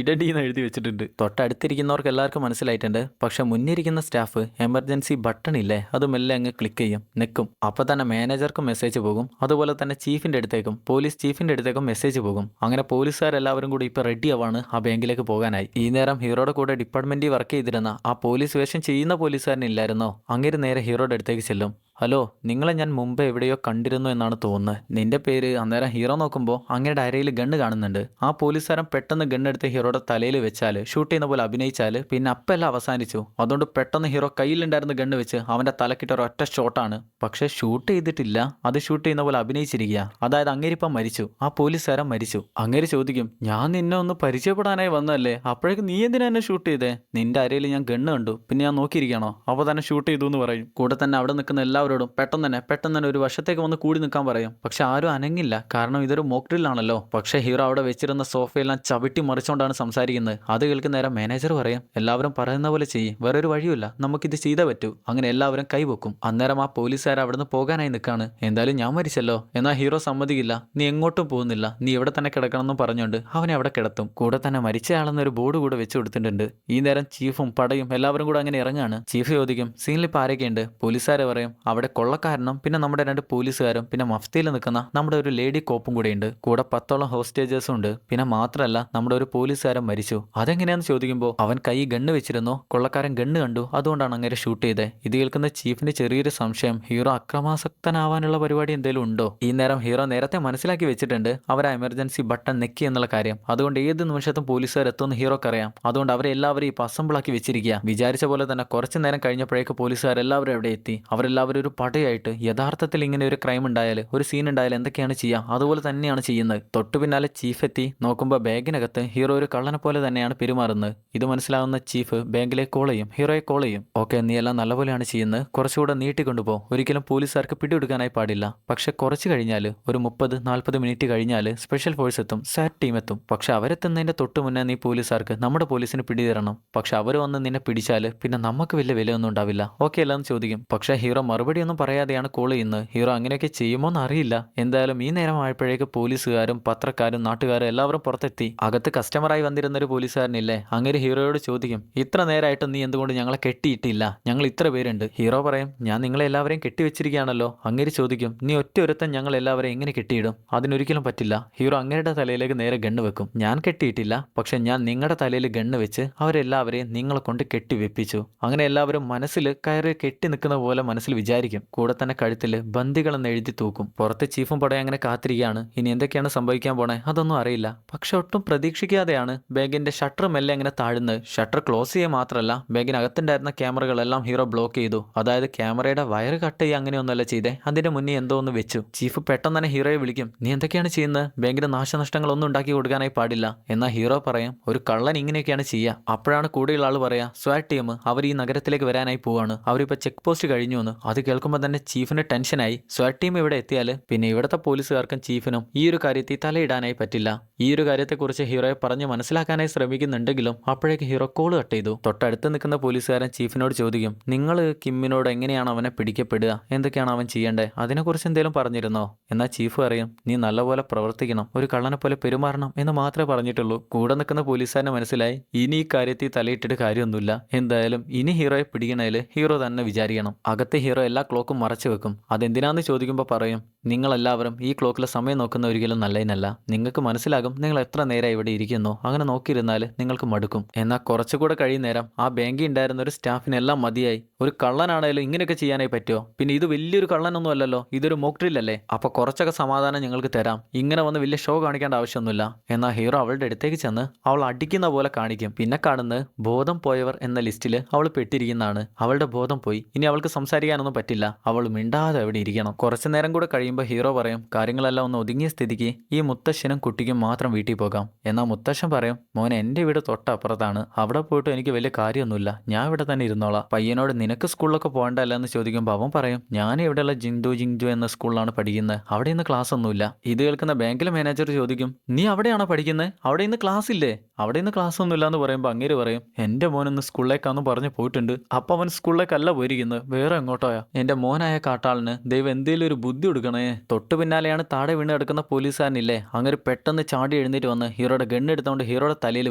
ഇടടി എന്ന് എഴുതി വെച്ചിട്ടുണ്ട്. തൊട്ടടുത്തിരിക്കുന്നവർക്ക് എല്ലാവർക്കും മനസ്സിലായിട്ടുണ്ട്. പക്ഷെ മുന്നിരിക്കുന്ന സ്റ്റാഫ് എമർജൻസി ബട്ടൺ ഇല്ലേ, അത് മെല്ലെ അങ്ങ് ക്ലിക്ക് ചെയ്യും, നിൽക്കും. അപ്പോൾ തന്നെ മാനേജർക്കും മെസ്സേജ് പോകും. അതുപോലെ തന്നെ ചീഫിന്റെ അടുത്തേക്കും, പോലീസ് ചീഫിന്റെ അടുത്തേക്കും മെസ്സേജ് പോകും. അങ്ങനെ പോലീസുകാരെല്ലാവരും കൂടി ഇപ്പൊ റെഡി ആവാണ് ആ ബാങ്കിലേക്ക് പോകാനായി. ഈ നേരം ഹീറോയുടെ കൂടെ ഡിപ്പാർട്ട്മെന്റിൽ വർക്ക് ചെയ്തിരുന്ന ആ പോലീസ് വേഷം ചെയ്യുന്ന പോലീസുകാരനില്ലായിരുന്നോ, അങ്ങേര് നേരെ ഹീറോയുടെ അടുത്തേക്ക് ചെല്ലും. ഹലോ, നിങ്ങളെ ഞാൻ മുമ്പ് എവിടെയോ കണ്ടിരുന്നു എന്നാണ് തോന്നുന്നത്. നിന്റെ പേര്? അന്നേരം ഹീറോ നോക്കുമ്പോൾ അങ്ങയുടെ അരയിൽ ഗണ്ണ് കാണുന്നുണ്ട്. ആ പോലീസുകാരൻ പെട്ടെന്ന് ഗണ്ണെടുത്ത് ഹീറോയുടെ തലയിൽ വെച്ചാൽ, ഷൂട്ട് ചെയ്യുന്ന പോലെ അഭിനയിച്ചാൽ പിന്നെ അപ്പെല്ലാം അവസാനിച്ചു. അതുകൊണ്ട് പെട്ടെന്ന് ഹീറോ കയ്യിലുണ്ടായിരുന്ന ഗണ്ണ് വെച്ച് അവന്റെ തലക്കിട്ട ഒരൊറ്റ ഷോട്ടാണ്. പക്ഷെ ഷൂട്ട് ചെയ്തിട്ടില്ല, അത് ഷൂട്ട് ചെയ്യുന്ന പോലെ അഭിനയിച്ചിരിക്കുക. അതായത് അങ്ങേരിപ്പം മരിച്ചു, ആ പോലീസുകാരൻ മരിച്ചു. അങ്ങേര് ചോദിക്കും, ഞാൻ നിന്നെ ഒന്ന് പരിചയപ്പെടാനായി വന്നതല്ലേ, അപ്പോഴേക്കും നീ എന്തിനാ എന്നെ ഷൂട്ട് ചെയ്തേ? നിന്റെ അരയിൽ ഞാൻ ഗണ്ണ് കണ്ടു, പിന്നെ ഞാൻ നോക്കിയിരിക്കണോ? അപ്പോൾ തന്നെ ഷൂട്ട് ചെയ്തു എന്ന് പറയും. കൂടെ തന്നെ അവിടെ നിൽക്കുന്ന എല്ലാവരോടും പെട്ടെന്ന് തന്നെ ഒരു വശത്തേക്ക് വന്ന് കൂടി നിൽക്കാൻ പറയും. പക്ഷെ ആരും അനങ്ങില്ല, കാരണം ഇതൊരു മോക്ക് ഡ്രില്ലാണല്ലോ. പക്ഷെ ഹീറോ അവിടെ വെച്ചിരുന്ന സോഫയെല്ലാം ചവിട്ടി മറിച്ചുകൊണ്ടാണ് സംസാരിക്കുന്നത്. അത് കേൾക്കുന്ന നേരം മാനേജർ പറയും, എല്ലാവരും പറയുന്ന പോലെ ചെയ്യും, വേറൊരു വഴിയില്ല, നമുക്കിത് ചെയ്തേ പറ്റൂ. അങ്ങനെ എല്ലാവരും കൈവെക്കും. അന്നേരം ആ പോലീസുകാർ അവിടുന്ന് പോകാനായി നിൽക്കാണ്. എന്തായാലും ഞാൻ മരിച്ചല്ലോ. എന്നാൽ ഹീറോ സമ്മതിക്കില്ല, നീ എങ്ങോട്ടും പോകുന്നില്ല, നീ ഇവിടെ തന്നെ കിടക്കണമെന്നും പറഞ്ഞുകൊണ്ട് അവനെ അവിടെ കിടത്തും. കൂടെ തന്നെ മരിച്ചയാളെന്നൊരു ബോർഡ് കൂടെ വെച്ച് കൊടുത്തിട്ടുണ്ട്. ഈ നേരം ചീഫും പടയും എല്ലാവരും കൂടെ അങ്ങനെ ഇറങ്ങാണ്. ചീഫ് ചോദിക്കും, സീനിൽ ഇപ്പോൾ ആരൊക്കെയുണ്ട്? പോലീസുകാരെ പറയും, അവിടെ കൊള്ളക്കാരനും പിന്നെ നമ്മുടെ 2 പോലീസുകാരും പിന്നെ മഫ്തിയിൽ നിൽക്കുന്ന നമ്മുടെ ഒരു ലേഡി കോപ്പും കൂടെ ഉണ്ട്. കൂടെ 10ഓളം ഹോസ്റ്റേജേഴ്സും ഉണ്ട്. പിന്നെ മാത്രമല്ല നമ്മുടെ ഒരു പോലീസുകാരൻ മരിച്ചു. അതെങ്ങനെയാന്ന് ചോദിക്കുമ്പോൾ അവൻ കൈ ഗണ്ണ് വെച്ചിരുന്നു, കൊള്ളക്കാരൻ ഗണ്ണ് കണ്ടു, അതുകൊണ്ടാണ് അങ്ങനെ ഷൂട്ട് ചെയ്തത്. ഇത് കേൾക്കുന്ന ചീഫിന് ചെറിയൊരു സംശയം, ഹീറോ അക്രമാസക്തനാവാനുള്ള പരിപാടി എന്തെങ്കിലും ഉണ്ടോ? ഈ നേരം ഹീറോ നേരത്തെ മനസ്സിലാക്കി വെച്ചിട്ടുണ്ട് അവർ ആ എമർജൻസി ബട്ടൺ നെക്കി എന്നുള്ള കാര്യം. അതുകൊണ്ട് ഏത് നിമിഷത്തും പോലീസുകാർ എത്തുമെന്ന് ഹീറോക്കറിയാം. അതുകൊണ്ട് അവരെല്ലാവരും ഇപ്പോൾ അസംബിളാക്കി വെച്ചിരിക്കുക. വിചാരിച്ച പോലെ തന്നെ കുറച്ചു നേരം കഴിഞ്ഞപ്പോഴേക്ക് പോലീസുകാരെല്ലാവരും എവിടെ എത്തി. അവരെല്ലാവരും ഒരു പടയായിട്ട് യഥാർത്ഥത്തിൽ ഇങ്ങനെ ഒരു ക്രൈം ഉണ്ടായാൽ, ഒരു സീൻ ഉണ്ടായാൽ എന്തൊക്കെയാണ് ചെയ്യുക, അതുപോലെ തന്നെയാണ് ചെയ്യുന്നത്. തൊട്ടു പിന്നാലെ ചീഫ് എത്തി. നോക്കുമ്പോൾ ബാഗിനകത്ത് ഹീറോ ഒരു കള്ളനെ പോലെ തന്നെയാണ് പെരുമാറുന്നത്. ഇത് മനസ്സിലാവുന്ന ചീഫ് ബാങ്കിലേക്ക് കോൾ ചെയ്യും, ഹീറോയെ കോൾ ചെയ്യും. ഓക്കെ, നീ എല്ലാം നല്ലപോലെയാണ് ചെയ്യുന്നത്, കുറച്ചുകൂടെ നീട്ടിക്കൊണ്ടുപോ. ഒരിക്കലും പോലീസുകാർക്ക് പിടികൊടുക്കാനായി പാടില്ല. പക്ഷെ കുറച്ച് കഴിഞ്ഞാൽ ഒരു 30-40 മിനിറ്റ് കഴിഞ്ഞാൽ സ്പെഷ്യൽ ഫോഴ്സ് എത്തും, സാറ്റ് ടീം എത്തും. പക്ഷെ അവരെത്തുന്നതിന്റെ തൊട്ട് മുന്നേ നീ പോലീസുകാർക്ക് നമ്മുടെ പോലീസിന് പിടി തരണം. പക്ഷെ അവർ വന്ന് നിന്നെ പിടിച്ചാൽ പിന്നെ നമുക്ക് വലിയ വിലയൊന്നും ഉണ്ടാവില്ല, ഓക്കെ അല്ലെന്ന് ചോദിക്കും. പക്ഷെ ഹീറോ മറുപടി മറുപടിയൊന്നും പറയാതെയാണ് കോൾ ചെയ്യുന്നത്. ഹീറോ അങ്ങനെയൊക്കെ ചെയ്യുമോന്ന് അറിയില്ല. എന്തായാലും ഈ നേരമായപ്പോഴേക്ക് പോലീസുകാരും പത്രക്കാരും നാട്ടുകാരും എല്ലാവരും പുറത്തെത്തി. അകത്ത് കസ്റ്റമറായി വന്നിരുന്ന ഒരു പോലീസുകാരനില്ലേ, അങ്ങനെ ഹീറോയോട് ചോദിക്കും, ഇത്ര നേരമായിട്ട് നീ എന്തുകൊണ്ട് ഞങ്ങളെ കെട്ടിയിട്ടില്ല? ഞങ്ങൾ ഇത്ര പേരുണ്ട്. ഹീറോ പറയും, ഞാൻ നിങ്ങളെ എല്ലാവരെയും കെട്ടിവെച്ചിരിക്കുകയാണല്ലോ. അങ്ങനെ ചോദിക്കും, നീ ഒറ്റ ഒരുത്തൻ ഞങ്ങൾ എല്ലാവരെയും എങ്ങനെ കെട്ടിയിടും? അതിനൊരിക്കലും പറ്റില്ല. ഹീറോ അങ്ങയുടെ തലയിലേക്ക് നേരെ ഗണ്ണ് വെക്കും. ഞാൻ കെട്ടിയിട്ടില്ല, പക്ഷെ ഞാൻ നിങ്ങളുടെ തലയിൽ ഗണ്ണ് വെച്ച് അവരെല്ലാവരെയും നിങ്ങളെ കൊണ്ട് കെട്ടിവെപ്പിച്ചു. അങ്ങനെ എല്ലാവരും മനസ്സിൽ കയറി കെട്ടി നിൽക്കുന്ന പോലെ മനസ്സിൽ വിചാരിക്കും. കൂടെ തന്നെ കഴുത്തിൽ ബന്ദികളെന്ന് എഴുതി തൂക്കും. പുറത്ത് ചീഫും പടയും അങ്ങനെ കാത്തിരിക്കുകയാണ്. ഇനി എന്തൊക്കെയാണ് സംഭവിക്കാൻ പോണേ അതൊന്നും അറിയില്ല. പക്ഷെ ഒട്ടും പ്രതീക്ഷിക്കാതെയാണ് ബാങ്കിന്റെ ഷട്ടർ മെല്ലെ അങ്ങനെ താഴുന്നത്. ഷട്ടർ ക്ലോസ് ചെയ്യുക മാത്രമല്ല, ബാങ്കിനകത്തുണ്ടായിരുന്ന ക്യാമറകളെല്ലാം ഹീറോ ബ്ലോക്ക് ചെയ്തു. അതായത് ക്യാമറയുടെ വയർ കട്ട് ചെയ്യുക അങ്ങനെയൊന്നുമല്ല ചെയ്തേ, അതിന്റെ മുന്നേ എന്തോ ഒന്ന് വെച്ചു. ചീഫ് പെട്ടെന്ന് തന്നെ ഹീറോയെ വിളിക്കും, നീ എന്തൊക്കെയാണ് ചെയ്യുന്നത്? ബാങ്കിന് നാശനഷ്ടങ്ങളൊന്നും ഉണ്ടാക്കി കൊടുക്കാനായി പാടില്ല. എന്നാൽ ഹീറോ പറയും, ഒരു കള്ളൻ ഇങ്ങനെയൊക്കെയാണ് ചെയ്യുക. അപ്പോഴാണ് കൂടെയുള്ള ആൾ പറയാ, സ്വാറ്റ് ടീം അവർ ഈ നഗരത്തിലേക്ക് വരാനായി പോവാണ്. അവരിപ്പോൾ ചെക്ക് പോസ്റ്റ് കഴിഞ്ഞു എന്ന്. അത് കേൾക്കുമ്പോൾ തന്നെ ചീഫിന് ടെൻഷനായി. സ്വാറ്റ് ടീം ഇവിടെ എത്തിയാൽ പിന്നെ ഇവിടുത്തെ പോലീസുകാർക്കും ചീഫിനും ഈ ഒരു കാര്യത്തിൽ തലയിടാനായി പറ്റില്ല. ഈ ഒരു കാര്യത്തെക്കുറിച്ച് ഹീറോയെ പറഞ്ഞ് മനസ്സിലാക്കാനായി ശ്രമിക്കുന്നുണ്ടെങ്കിലും അപ്പോഴേക്ക് ഹീറോ കോൾ കട്ട് ചെയ്തു. തൊട്ടടുത്ത് നിൽക്കുന്ന പോലീസുകാരൻ ചീഫിനോട് ചോദിക്കും, നിങ്ങൾ കിമ്മിനോട് എങ്ങനെയാണ് അവനെ പിടിക്കപ്പെടുക? എന്തൊക്കെയാണ് അവൻ ചെയ്യേണ്ടത്? അതിനെക്കുറിച്ച് എന്തെങ്കിലും പറഞ്ഞിരുന്നോ? എന്നാൽ ചീഫ് പറയും, നീ നല്ലപോലെ പ്രവർത്തിക്കണം, ഒരു കള്ളനെ പോലെ പെരുമാറണം എന്ന് മാത്രമേ പറഞ്ഞിട്ടുള്ളൂ. കൂടെ നിൽക്കുന്ന പോലീസുകാരന് മനസ്സിലായി, ഇനി ഈ കാര്യത്തിൽ തലയിട്ടിട്ട് കാര്യമൊന്നുമില്ല. എന്തായാലും ഇനി ഹീറോയെ പിടിക്കണേൽ ഹീറോ തന്നെ വിചാരിക്കണം. അകത്ത് ഹീറോ എല്ലാ ക്ലോക്കും മറച്ചു വെക്കും. അതെന്തിനാന്ന് ചോദിക്കുമ്പോൾ പറയും, നിങ്ങളെല്ലാവരും ഈ ക്ലോക്കിലെ സമയം നോക്കുന്ന ഒരിക്കലും നല്ലതിനല്ല. നിങ്ങൾക്ക് മനസ്സിലാകും നിങ്ങൾ എത്ര നേരം ഇവിടെ ഇരിക്കുന്നു. അങ്ങനെ നോക്കിയിരുന്നാൽ നിങ്ങൾക്ക് മടുക്കും. എന്നാൽ കുറച്ചുകൂടെ കഴിയും നേരം ആ ബാങ്കിൽ ഉണ്ടായിരുന്ന ഒരു സ്റ്റാഫിനെല്ലാം മതിയായി. ഒരു കള്ളനാണേലും ഇങ്ങനെയൊക്കെ ചെയ്യാനായി പറ്റുമോ? പിന്നെ ഇത് വലിയൊരു കള്ളനൊന്നും അല്ലല്ലോ, ഇതൊരു മോക്ക് ഡ്രിൽ അല്ലേ? അപ്പോൾ കുറച്ചൊക്കെ സമാധാനം ഞങ്ങൾക്ക് തരാം. ഇങ്ങനെ വന്ന് വലിയ ഷോ കാണിക്കേണ്ട ആവശ്യമൊന്നുമില്ല. എന്നാൽ ഹീറോ അവളുടെ അടുത്തേക്ക് ചെന്ന് അവൾ അടിക്കുന്ന പോലെ കാണിക്കും. പിന്നെ കാണുന്നത് ബോധം പോയവർ എന്ന ലിസ്റ്റിൽ അവൾ പെട്ടിരിക്കുന്നതാണ്. അവളുടെ ബോധം പോയി. ഇനി അവൾക്ക് സംസാരിക്കാനൊന്നും പറ്റില്ല. അവൾ മിണ്ടാതെ അവിടെ ഇരിക്കണം. കുറച്ചു നേരം കൂടെ കഴിയുമ്പോൾ ഹീറോ പറയും, കാര്യങ്ങളെല്ലാം ഒന്ന് ഒതുങ്ങിയ സ്ഥിതിക്ക് ഈ മുത്തശ്ശനും കുട്ടിക്കും മാത്രം വീട്ടിൽ പോകാം. എന്നാൽ മുത്തശ്ശൻ പറയും, മോനെ എൻ്റെ വീട് തൊട്ടപ്പുറത്താണ്, അവിടെ പോയിട്ട് എനിക്ക് വലിയ കാര്യമൊന്നുമില്ല, ഞാൻ ഇവിടെ തന്നെ ഇരുന്നോളാം. പയ്യനോട് നിനക്ക് സ്കൂളിലൊക്കെ പോകണ്ടല്ല എന്ന് ചോദിക്കുമ്പോൾ അവൻ പറയും, ഞാൻ ഇവിടെയുള്ള ജിങ്ജു എന്ന സ്കൂളിലാണ് പഠിക്കുന്നത്, അവിടെ ഇന്ന് ക്ലാസ് ഒന്നുമില്ല. ഇത് കേൾക്കുന്ന ബാങ്കിലെ മാനേജർ ചോദിക്കും, നീ അവിടെയാണോ പഠിക്കുന്നത്? അവിടെ ഇന്ന് ക്ലാസ് ഇല്ലേ? അവിടെ ഇന്ന് ക്ലാസ് ഒന്നുമില്ല എന്ന് പറയുമ്പോൾ അങ്ങേര് പറയും, എൻ്റെ മോൻ ഇന്ന് സ്കൂളിലേക്കാന്ന് പറഞ്ഞ് പോയിട്ടുണ്ട്. അപ്പം അവൻ സ്കൂളിലേക്കല്ല പോയിരിക്കുന്നത്, വേറെ എങ്ങോട്ടോയാ. എൻ്റെ മോനായ കാട്ടാളിന് ദൈവം എന്തേലും ഒരു ബുദ്ധി കൊടുക്കണേ. തൊട്ടു പിന്നാലെയാണ് താഴെ വീണ് കിടക്കുന്ന പോലീസുകാരനില്ലേ, അങ്ങനെ പെട്ടെന്ന് ചാടി എഴുന്നേറ്റ് വന്ന് ഹീറോയുടെ ഗണ്ണ് എടുത്തുകൊണ്ട് ഹീറോയുടെ തലയിൽ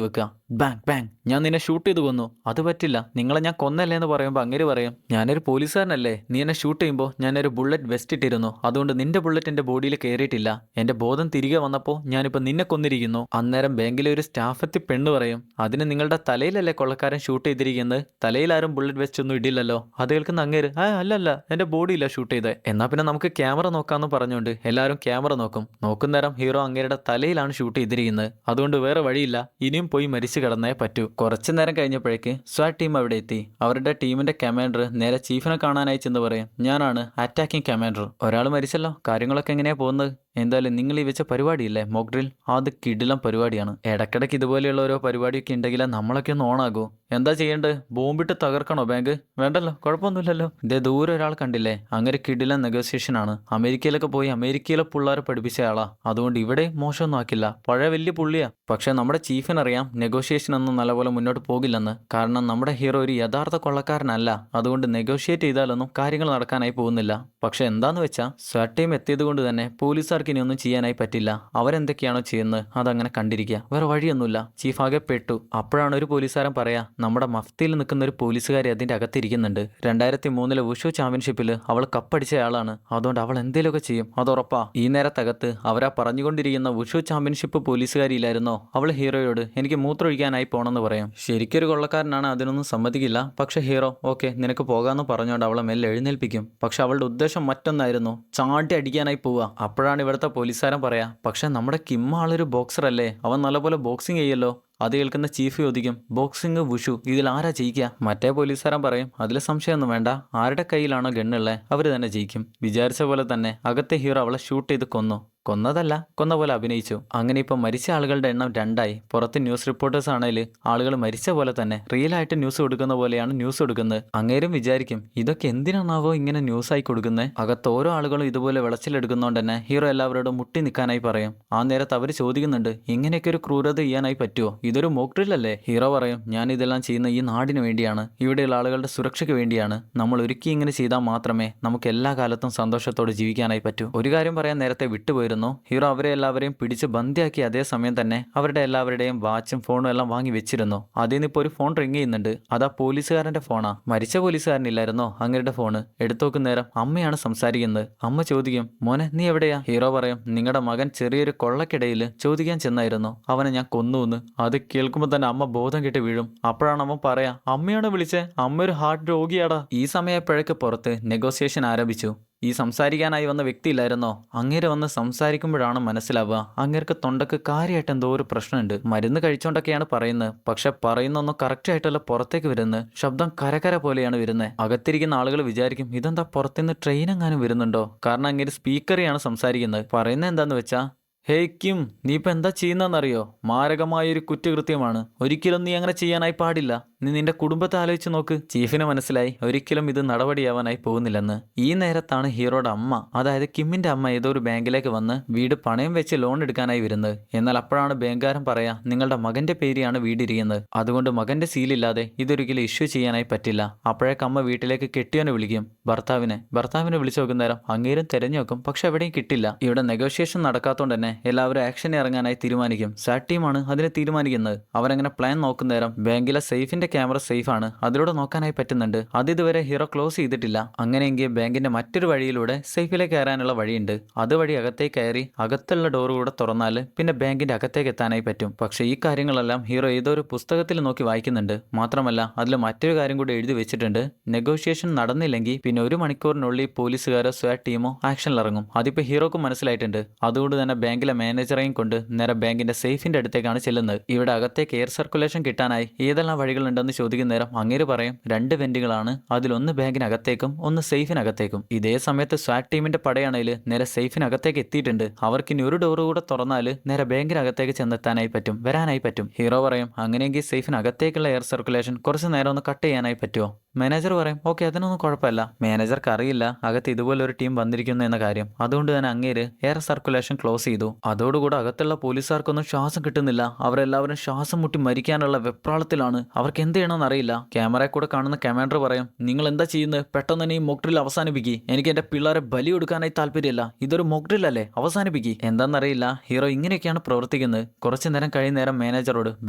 വെക്കുക. ബാങ് ബാങ്, ഞാൻ നിന്നെ ഷൂട്ട് ചെയ്ത് കൊന്നു. അത് പറ്റില്ല, നിങ്ങളെ ഞാൻ കൊന്നല്ലേ എന്ന് പറയുമ്പോൾ അങ്ങേര് പറയും, ഞാനൊരു പോലീസുകാരനല്ലേ, നീ എന്നെ ഷൂട്ട് ചെയ്യുമ്പോൾ ഞാനൊരു ബുള്ളറ്റ് വെസ്റ്റ് ഇട്ടിരുന്നു, അതുകൊണ്ട് നിന്റെ ബുള്ളറ്റ് എൻ്റെ ബോഡിയിൽ കയറിയിട്ടില്ല. എൻ്റെ ബോധം തിരികെ വന്നപ്പോൾ ഞാനിപ്പോൾ നിന്നെ കൊന്നിരിക്കുന്നു. അന്നേരം ബാങ്കിലെ ഒരു സ്റ്റാഫെത്തി പെണ്ണ് പറയും, അതിന് നിങ്ങളുടെ തലയിലല്ലേ കൊള്ളക്കാരൻ ഷൂട്ട് ചെയ്തിരിക്കുന്നത്, തലയിൽ ആരും ബുള്ളറ്റ് വെസ്റ്റ് ഒന്നും ഇടില്ലല്ലോ. അത് കേൾക്കുന്ന അങ്ങേര്, അല്ലല്ല, എൻ്റെ ബോഡിയില്ല ഷൂട്ട് ചെയ്തത്. എന്നാൽ പിന്നെ നമുക്ക് ക്യാമറ നോക്കാമെന്ന് പറഞ്ഞുകൊണ്ട് എല്ലാവരും ക്യാമറ നോക്കും. നോക്കുന്നേരം ഹീറോ അങ്ങേരുടെ തലയിലാണ് ഷൂട്ട് ചെയ്തിരിക്കുന്നത്. അതുകൊണ്ട് വേറെ വഴിയില്ല, ഇനിയും പോയി മരിച്ചു കിടന്നേ പറ്റൂ. കുറച്ചു നേരം കഴിഞ്ഞപ്പോഴേക്ക് സ്വാറ്റ് ടീം അവിടെ എത്തി. അവരുടെ ടീമിന്റെ കമാൻഡർ നേരെ ചീഫിനെ കാണാനായി ചെന്ന് പറയും, ഞാനാണ് അറ്റാക്കിംഗ് കമാൻഡർ. ഒരാൾ മരിച്ചല്ലോ, കാര്യങ്ങളൊക്കെ എങ്ങനെയാ പോകുന്നത്? എന്തായാലും നിങ്ങൾ ഈ വെച്ച പരിപാടിയില്ലേ മോക്ക് ഡ്രിൽ, അത് കിടിലം പരിപാടിയാണ്. ഇടയ്ക്കിടയ്ക്ക് ഇതുപോലെയുള്ള ഓരോ പരിപാടിയൊക്കെ ഉണ്ടെങ്കിൽ നമ്മളൊക്കെ ഒന്ന് ഓണാകൂ. എന്താ ചെയ്യേണ്ടത്? ബോംബിട്ട് തകർക്കണോ ബാങ്ക്? വേണ്ടല്ലോ, കുഴപ്പമൊന്നുമില്ലല്ലോ. ഇതേ ദൂരെ ഒരാൾ കണ്ടില്ലേ, അങ്ങനെ കിടിലം നെഗോസിയേഷൻ ആണ്. അമേരിക്കയിലൊക്കെ പോയി അമേരിക്കയിലെ പിള്ളേരെ പഠിപ്പിച്ച ആളാ. അതുകൊണ്ട് ഇവിടെ മോശമൊന്നും ആക്കില്ല, പഴയ വലിയ പുള്ളിയാ. പക്ഷെ നമ്മുടെ ചീഫിനറിയാം നെഗോഷിയേഷൻ ഒന്നും നല്ലപോലെ മുന്നോട്ട് പോകില്ലെന്ന്. കാരണം നമ്മുടെ ഹീറോ ഒരു യഥാർത്ഥ കൊള്ളക്കാരനല്ല. അതുകൊണ്ട് നെഗോഷിയേറ്റ് ചെയ്താലൊന്നും കാര്യങ്ങൾ നടക്കാനായി പോകുന്നില്ല. പക്ഷെ എന്താന്ന് വെച്ചാൽ സ്വാറ്റ് ടീം എത്തിയത് കൊണ്ട് തന്നെ പോലീസുകാർക്ക് ഇനിയൊന്നും ചെയ്യാനായി പറ്റില്ല. അവരെന്തൊക്കെയാണോ ചെയ്യുന്നത് അതങ്ങനെ കണ്ടിരിക്കുക, വേറെ വഴിയൊന്നുമില്ല. ചീഫ് ആകെ പെട്ടു. അപ്പോഴാണ് ഒരു പോലീസുകാരൻ പറയാ, നമ്മുടെ മഫ്തിയിൽ നിൽക്കുന്ന ഒരു പോലീസുകാരി അതിന്റെ അകത്തിരിക്കുന്നുണ്ട്. 2003 വുഷു ചാമ്പ്യൻഷിപ്പിൽ അവൾ കപ്പടിച്ചയാളാണ്. അതുകൊണ്ട് അവൾ എന്തെങ്കിലുമൊക്കെ ചെയ്യും, അതുറപ്പാ. ഈ നേരത്തകത്ത് അവരാ പറഞ്ഞുകൊണ്ടിരിക്കുന്ന വുഷു ചാമ്പ്യൻഷിപ്പ് പോലീസുകാരിയില്ലായിരുന്നോ, അവൾ ഹീറോയോട് എനിക്ക് മൂത്രമൊഴിക്കാനായി പോണെന്ന് പറയും. ശരിക്കൊരു കൊള്ളക്കാരനാണ്, അതിനൊന്നും സമ്മതിക്കില്ല. പക്ഷെ ഹീറോ ഓക്കെ നിനക്ക് പോകാമെന്ന് പറഞ്ഞുകൊണ്ട് അവളെ മെല്ലെ എഴുന്നേൽപ്പിക്കും. പക്ഷെ അവളുടെ ഉദ്ദേശം മറ്റൊന്നായിരുന്നു, ചാട്ടി അടിക്കാനായി പോവുക. അപ്പോഴാണ് ഇവിടുത്തെ പോലീസുകാരൻ പറയാ, പക്ഷെ നമ്മുടെ കിം ആളൊരു ബോക്സർ അല്ലേ, അവൻ നല്ലപോലെ ബോക്സിങ് ചെയ്യല്ലോ. അത് കേൾക്കുന്ന ചീഫ് ചോദിക്കും, ബോക്സിങ് വുഷു ഇതിൽ ആരാ ജയിക്കുക? മറ്റേ പോലീസുകാരൻ പറയും, അതിൽ സംശയമൊന്നും വേണ്ട, ആരുടെ കയ്യിലാണോ ഗണ്ണുള്ളത് അവർ തന്നെ ജയിക്കും. വിചാരിച്ച പോലെ തന്നെ അകത്തെ ഹീറോ അവളെ ഷൂട്ട് ചെയ്ത് കൊന്നു. കൊന്നതല്ല, കൊന്ന പോലെ അഭിനയിച്ചു. അങ്ങനെ ഇപ്പം മരിച്ച ആളുകളുടെ എണ്ണം 2ആയി. പുറത്ത് ന്യൂസ് റിപ്പോർട്ടേഴ്സ് ആണെങ്കിൽ ആളുകൾ മരിച്ച പോലെ തന്നെ റിയലായിട്ട് ന്യൂസ് കൊടുക്കുന്ന പോലെയാണ് ന്യൂസ് കൊടുക്കുന്നത്. അങ്ങേരും വിചാരിക്കും ഇതൊക്കെ എന്തിനാണാവോ ഇങ്ങനെ ന്യൂസായി കൊടുക്കുന്നത്. അകത്ത് ഓരോ ആളുകളും ഇതുപോലെ വിളച്ചിലെടുക്കുന്നതുകൊണ്ട് തന്നെ ഹീറോ എല്ലാവരോടും മുട്ടി നിൽക്കാനായി പറയും. ആ നേരത്ത് അവർ ചോദിക്കുന്നുണ്ട് ഇങ്ങനെയൊക്കെ ഒരു ക്രൂരത ചെയ്യാനായി പറ്റുമോ, ഇതൊരു മോക്ക് ഡ്രിൽ അല്ലേ? ഹീറോ പറയും ഞാൻ ഇതെല്ലാം ചെയ്യുന്ന ഈ നാടിന് വേണ്ടിയാണ്, ഇവിടെയുള്ള ആളുകളുടെ സുരക്ഷയ്ക്ക് വേണ്ടിയാണ്. നമ്മൾ ഒരിക്കലും ഇങ്ങനെ ചെയ്താൽ മാത്രമേ നമുക്ക് എല്ലാ കാലത്തും സന്തോഷത്തോടെ ജീവിക്കാനായി പറ്റൂ. ഒരു കാര്യം പറയാൻ നേരത്തെ വിട്ടുപോയിരുന്നു. ഹീറോ അവരെ എല്ലാവരെയും പിടിച്ച് ബന്ദിയാക്കി അതേ സമയം തന്നെ അവരുടെ എല്ലാവരുടെയും വാച്ചും ഫോണും എല്ലാം വാങ്ങി വെച്ചിരുന്നു. അതിൽ നിന്ന് ഇപ്പോൾ ഒരു ഫോൺ റിങ് ചെയ്യുന്നുണ്ട്. അതാ പോലീസുകാരന്റെ ഫോണാ. മരിച്ച പോലീസുകാരനില്ലായിരുന്നോ അങ്ങേരുടെ ഫോണ്? എടുത്തു നോക്കുന്ന നേരം അമ്മയാണ് സംസാരിക്കുന്നത്. അമ്മ ചോദിക്കും മോനെ നീ എവിടെയാ? ഹീറോ പറയും നിങ്ങളുടെ മകൻ ചെറിയൊരു കൊള്ളക്കിടയിൽ ചോദിക്കാൻ ചെന്നായിരുന്നു, അവനെ ഞാൻ കൊന്നുവെന്ന്. അത് കേൾക്കുമ്പോൾ തന്നെ അമ്മ ബോധം കെട്ട് വീഴും. അപ്പോഴാണ് അവൻ പറയാ അമ്മയാണ് വിളിച്ചേ, അമ്മ ഒരു ഹാർട്ട് രോഗിയാടാ. ഈ സമയപ്പോഴേക്ക് പുറത്ത് നെഗോസിയേഷൻ ആരംഭിച്ചു. ഈ സംസാരിക്കാനായി വന്ന വ്യക്തിയില്ലായിരുന്നോ? അങ്ങേര് വന്ന് സംസാരിക്കുമ്പോഴാണ് മനസ്സിലാവുക അങ്ങേർക്ക് തൊണ്ടക്ക് കാര്യമായിട്ട് എന്തോ ഒരു പ്രശ്നമുണ്ട്. മരുന്ന് കഴിച്ചോണ്ടൊക്കെയാണ് പറയുന്നത്, പക്ഷെ പറയുന്നൊന്നും കറക്റ്റ് ആയിട്ടല്ല പുറത്തേക്ക് വരുന്നത്. ശബ്ദം കരകര പോലെയാണ് വരുന്നത്. അകത്തിരിക്കുന്ന ആളുകൾ വിചാരിക്കും ഇതെന്താ പുറത്തുനിന്ന് ട്രെയിൻ എങ്ങാനും വരുന്നുണ്ടോ, കാരണം അങ്ങേര് സ്പീക്കറിയാണ് സംസാരിക്കുന്നത്. പറയുന്നത് എന്താന്ന് വെച്ചാ ഹേയ് കിം, നീ ഇപ്പം എന്താ ചെയ്യുന്നതെന്നറിയോ? മാരകമായൊരു കുറ്റകൃത്യമാണ്, ഒരിക്കലും നീ അങ്ങനെ ചെയ്യാനായി പാടില്ല. നീ നിന്റെ കുടുംബത്തെ ആലോചിച്ച് നോക്ക്. ചീഫിന് മനസ്സിലായി ഒരിക്കലും ഇത് നടപടിയാവാനായി പോകുന്നില്ലെന്ന്. ഈ നേരത്താണ് ഹീറോയുടെ അമ്മ, അതായത് കിമ്മിന്റെ അമ്മ ഏതോ ഒരു ബാങ്കിലേക്ക് വന്ന് വീട് പണയം വെച്ച് ലോൺ എടുക്കാനായി വരുന്നത്. എന്നാൽ അപ്പോഴാണ് ബാങ്കുകാരൻ പറയാ നിങ്ങളുടെ മകന്റെ പേരിയാണ് വീടിരിക്കുന്നത്, അതുകൊണ്ട് മകന്റെ സീലില്ലാതെ ഇതൊരിക്കലും ഇഷ്യൂ ചെയ്യാനായി പറ്റില്ല. അപ്പോഴേക്ക് അമ്മ വീട്ടിലേക്ക് കെട്ടിയോനെ വിളിക്കും, ഭർത്താവിനെ വിളിച്ചു നോക്കുന്നേരം അങ്ങേരും തെരഞ്ഞു നോക്കും, പക്ഷെ എവിടെയും കിട്ടില്ല. ഇവിടെ നെഗോഷിയേഷൻ നടക്കാത്തതുകൊണ്ട് തന്നെ എല്ലാവരും ആക്ഷന് ഇറങ്ങാനായി തീരുമാനിക്കും. സാറ്റ് ടീമാണ് അതിനെ തീരുമാനിക്കുന്നത്. അവരങ്ങനെ പ്ലാൻ നോക്കുന്നേരം ബാങ്കിലെ സേഫിന്റെ ക്യാമറ സേഫ് ആണ്, അതിലൂടെ നോക്കാനായി പറ്റുന്നുണ്ട്. അത് ഇതുവരെ ഹീറോ ക്ലോസ് ചെയ്തിട്ടില്ല. അങ്ങനെയെങ്കിൽ ബാങ്കിന്റെ മറ്റൊരു വഴിയിലൂടെ സേഫിലേക്ക് കയറാനുള്ള വഴിയുണ്ട്. അതുവഴി അകത്തേക്ക് കയറി അകത്തുള്ള ഡോർ കൂടെ തുറന്നാൽ പിന്നെ ബാങ്കിന്റെ അകത്തേക്ക് എത്താനായി പറ്റും. പക്ഷേ ഈ കാര്യങ്ങളെല്ലാം ഹീറോ ഏതോ ഒരു പുസ്തകത്തിൽ നോക്കി വായിക്കുന്നുണ്ട്. മാത്രമല്ല അതിൽ മറ്റൊരു കാര്യം കൂടി എഴുതി വെച്ചിട്ടുണ്ട്, നെഗോഷിയേഷൻ നടന്നില്ലെങ്കിൽ പിന്നെ 1 മണിക്കൂറിനുള്ളിൽ പോലീസുകാരോ സ്വാറ്റ് ടീമോ ആക്ഷനിലിറങ്ങും. അതിപ്പോൾ ഹീറോക്ക് മനസ്സിലായിട്ടുണ്ട്. അതുകൊണ്ട് തന്നെ ബാങ്കിലെ മാനേജറെയും കൊണ്ട് നേരെ ബാങ്കിന്റെ സേഫിന്റെ അടുത്തേക്കാണ് ചെല്ലുന്നത്. ഇവിടെ അകത്തേക്ക് എയർ സർക്കുലേഷൻ കിട്ടാനായി ഏതെല്ലാം വഴികളുണ്ടെന്ന് ചോദിക്കുന്ന നേരം അങ്ങേര് പറയും 2 വെന്റുകളാണ്, അതിലൊന്ന് ബാങ്കിനകത്തേക്കും ഒന്ന് സേഫിനകത്തേക്കും. ഇതേ സമയത്ത് സ്വാറ്റ് ടീമിന്റെ പടയാണെങ്കിൽ നേരെ സേഫിനകത്തേക്ക് എത്തിയിട്ടുണ്ട്. അവർക്ക് ഇനി ഒരു ഡോർ കൂടെ തുറന്നാൽ നേരെ ബാങ്കിനകത്തേക്ക് ചെന്നെത്താനായി പറ്റും, വരാനായി പറ്റും. ഹീറോ പറയും അങ്ങനെയെങ്കിൽ സേഫിനകത്തേക്കുള്ള എയർ സർക്കുലേഷൻ കുറച്ച് നേരം ഒന്ന് കട്ട് ചെയ്യാനായി പറ്റുമോ? മാനേജർ പറയും ഓക്കെ അതിനൊന്നും കുഴപ്പമില്ല. മാനേജർക്ക് അറിയില്ല അകത്ത് ഇതുപോലൊരു ടീം വന്നിരിക്കുന്നു എന്ന കാര്യം. അതുകൊണ്ട് തന്നെ അങ്ങേര് എയർ സർക്കുലേഷൻ ക്ലോസ് ചെയ്തു. അതോടുകൂടെ അകത്തുള്ള പോലീസുകാർക്കൊന്നും ശ്വാസം കിട്ടുന്നില്ല. അവരെല്ലാവരും ശ്വാസം മുട്ടി മരിക്കാനുള്ള വെപ്രാളത്തിലാണ്. അവർക്ക് എന്ത് ചെയ്യണമെന്ന് അറിയില്ല. ക്യാമറയിൽ കൂടെ കാണുന്ന കമാൻഡർ പറയും നിങ്ങൾ എന്താ ചെയ്യുന്നത്, പെട്ടെന്ന് തന്നെ ഈ മോക്ക് ഡ്രിൽ അവസാനിപ്പിക്കുക. എനിക്ക് എന്റെ പിള്ളേരെ ബലി കൊടുക്കാനായി താല്പര്യമില്ല, ഇതൊരു മോക്ക് ഡ്രിൽ അല്ലേ, അവസാനിപ്പിക്കുക. എന്താണെന്നറിയില്ല ഹീറോ ഇങ്ങനെയൊക്കെയാണ് പ്രവർത്തിക്കുന്നത്. കുറച്ചു നേരം കഴിയുന്നേരം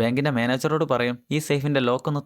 ബാങ്കിന്റെ മാനേജറോട് പറയും ഈ സേഫിന്റെ ലോക്ക് ഒന്ന്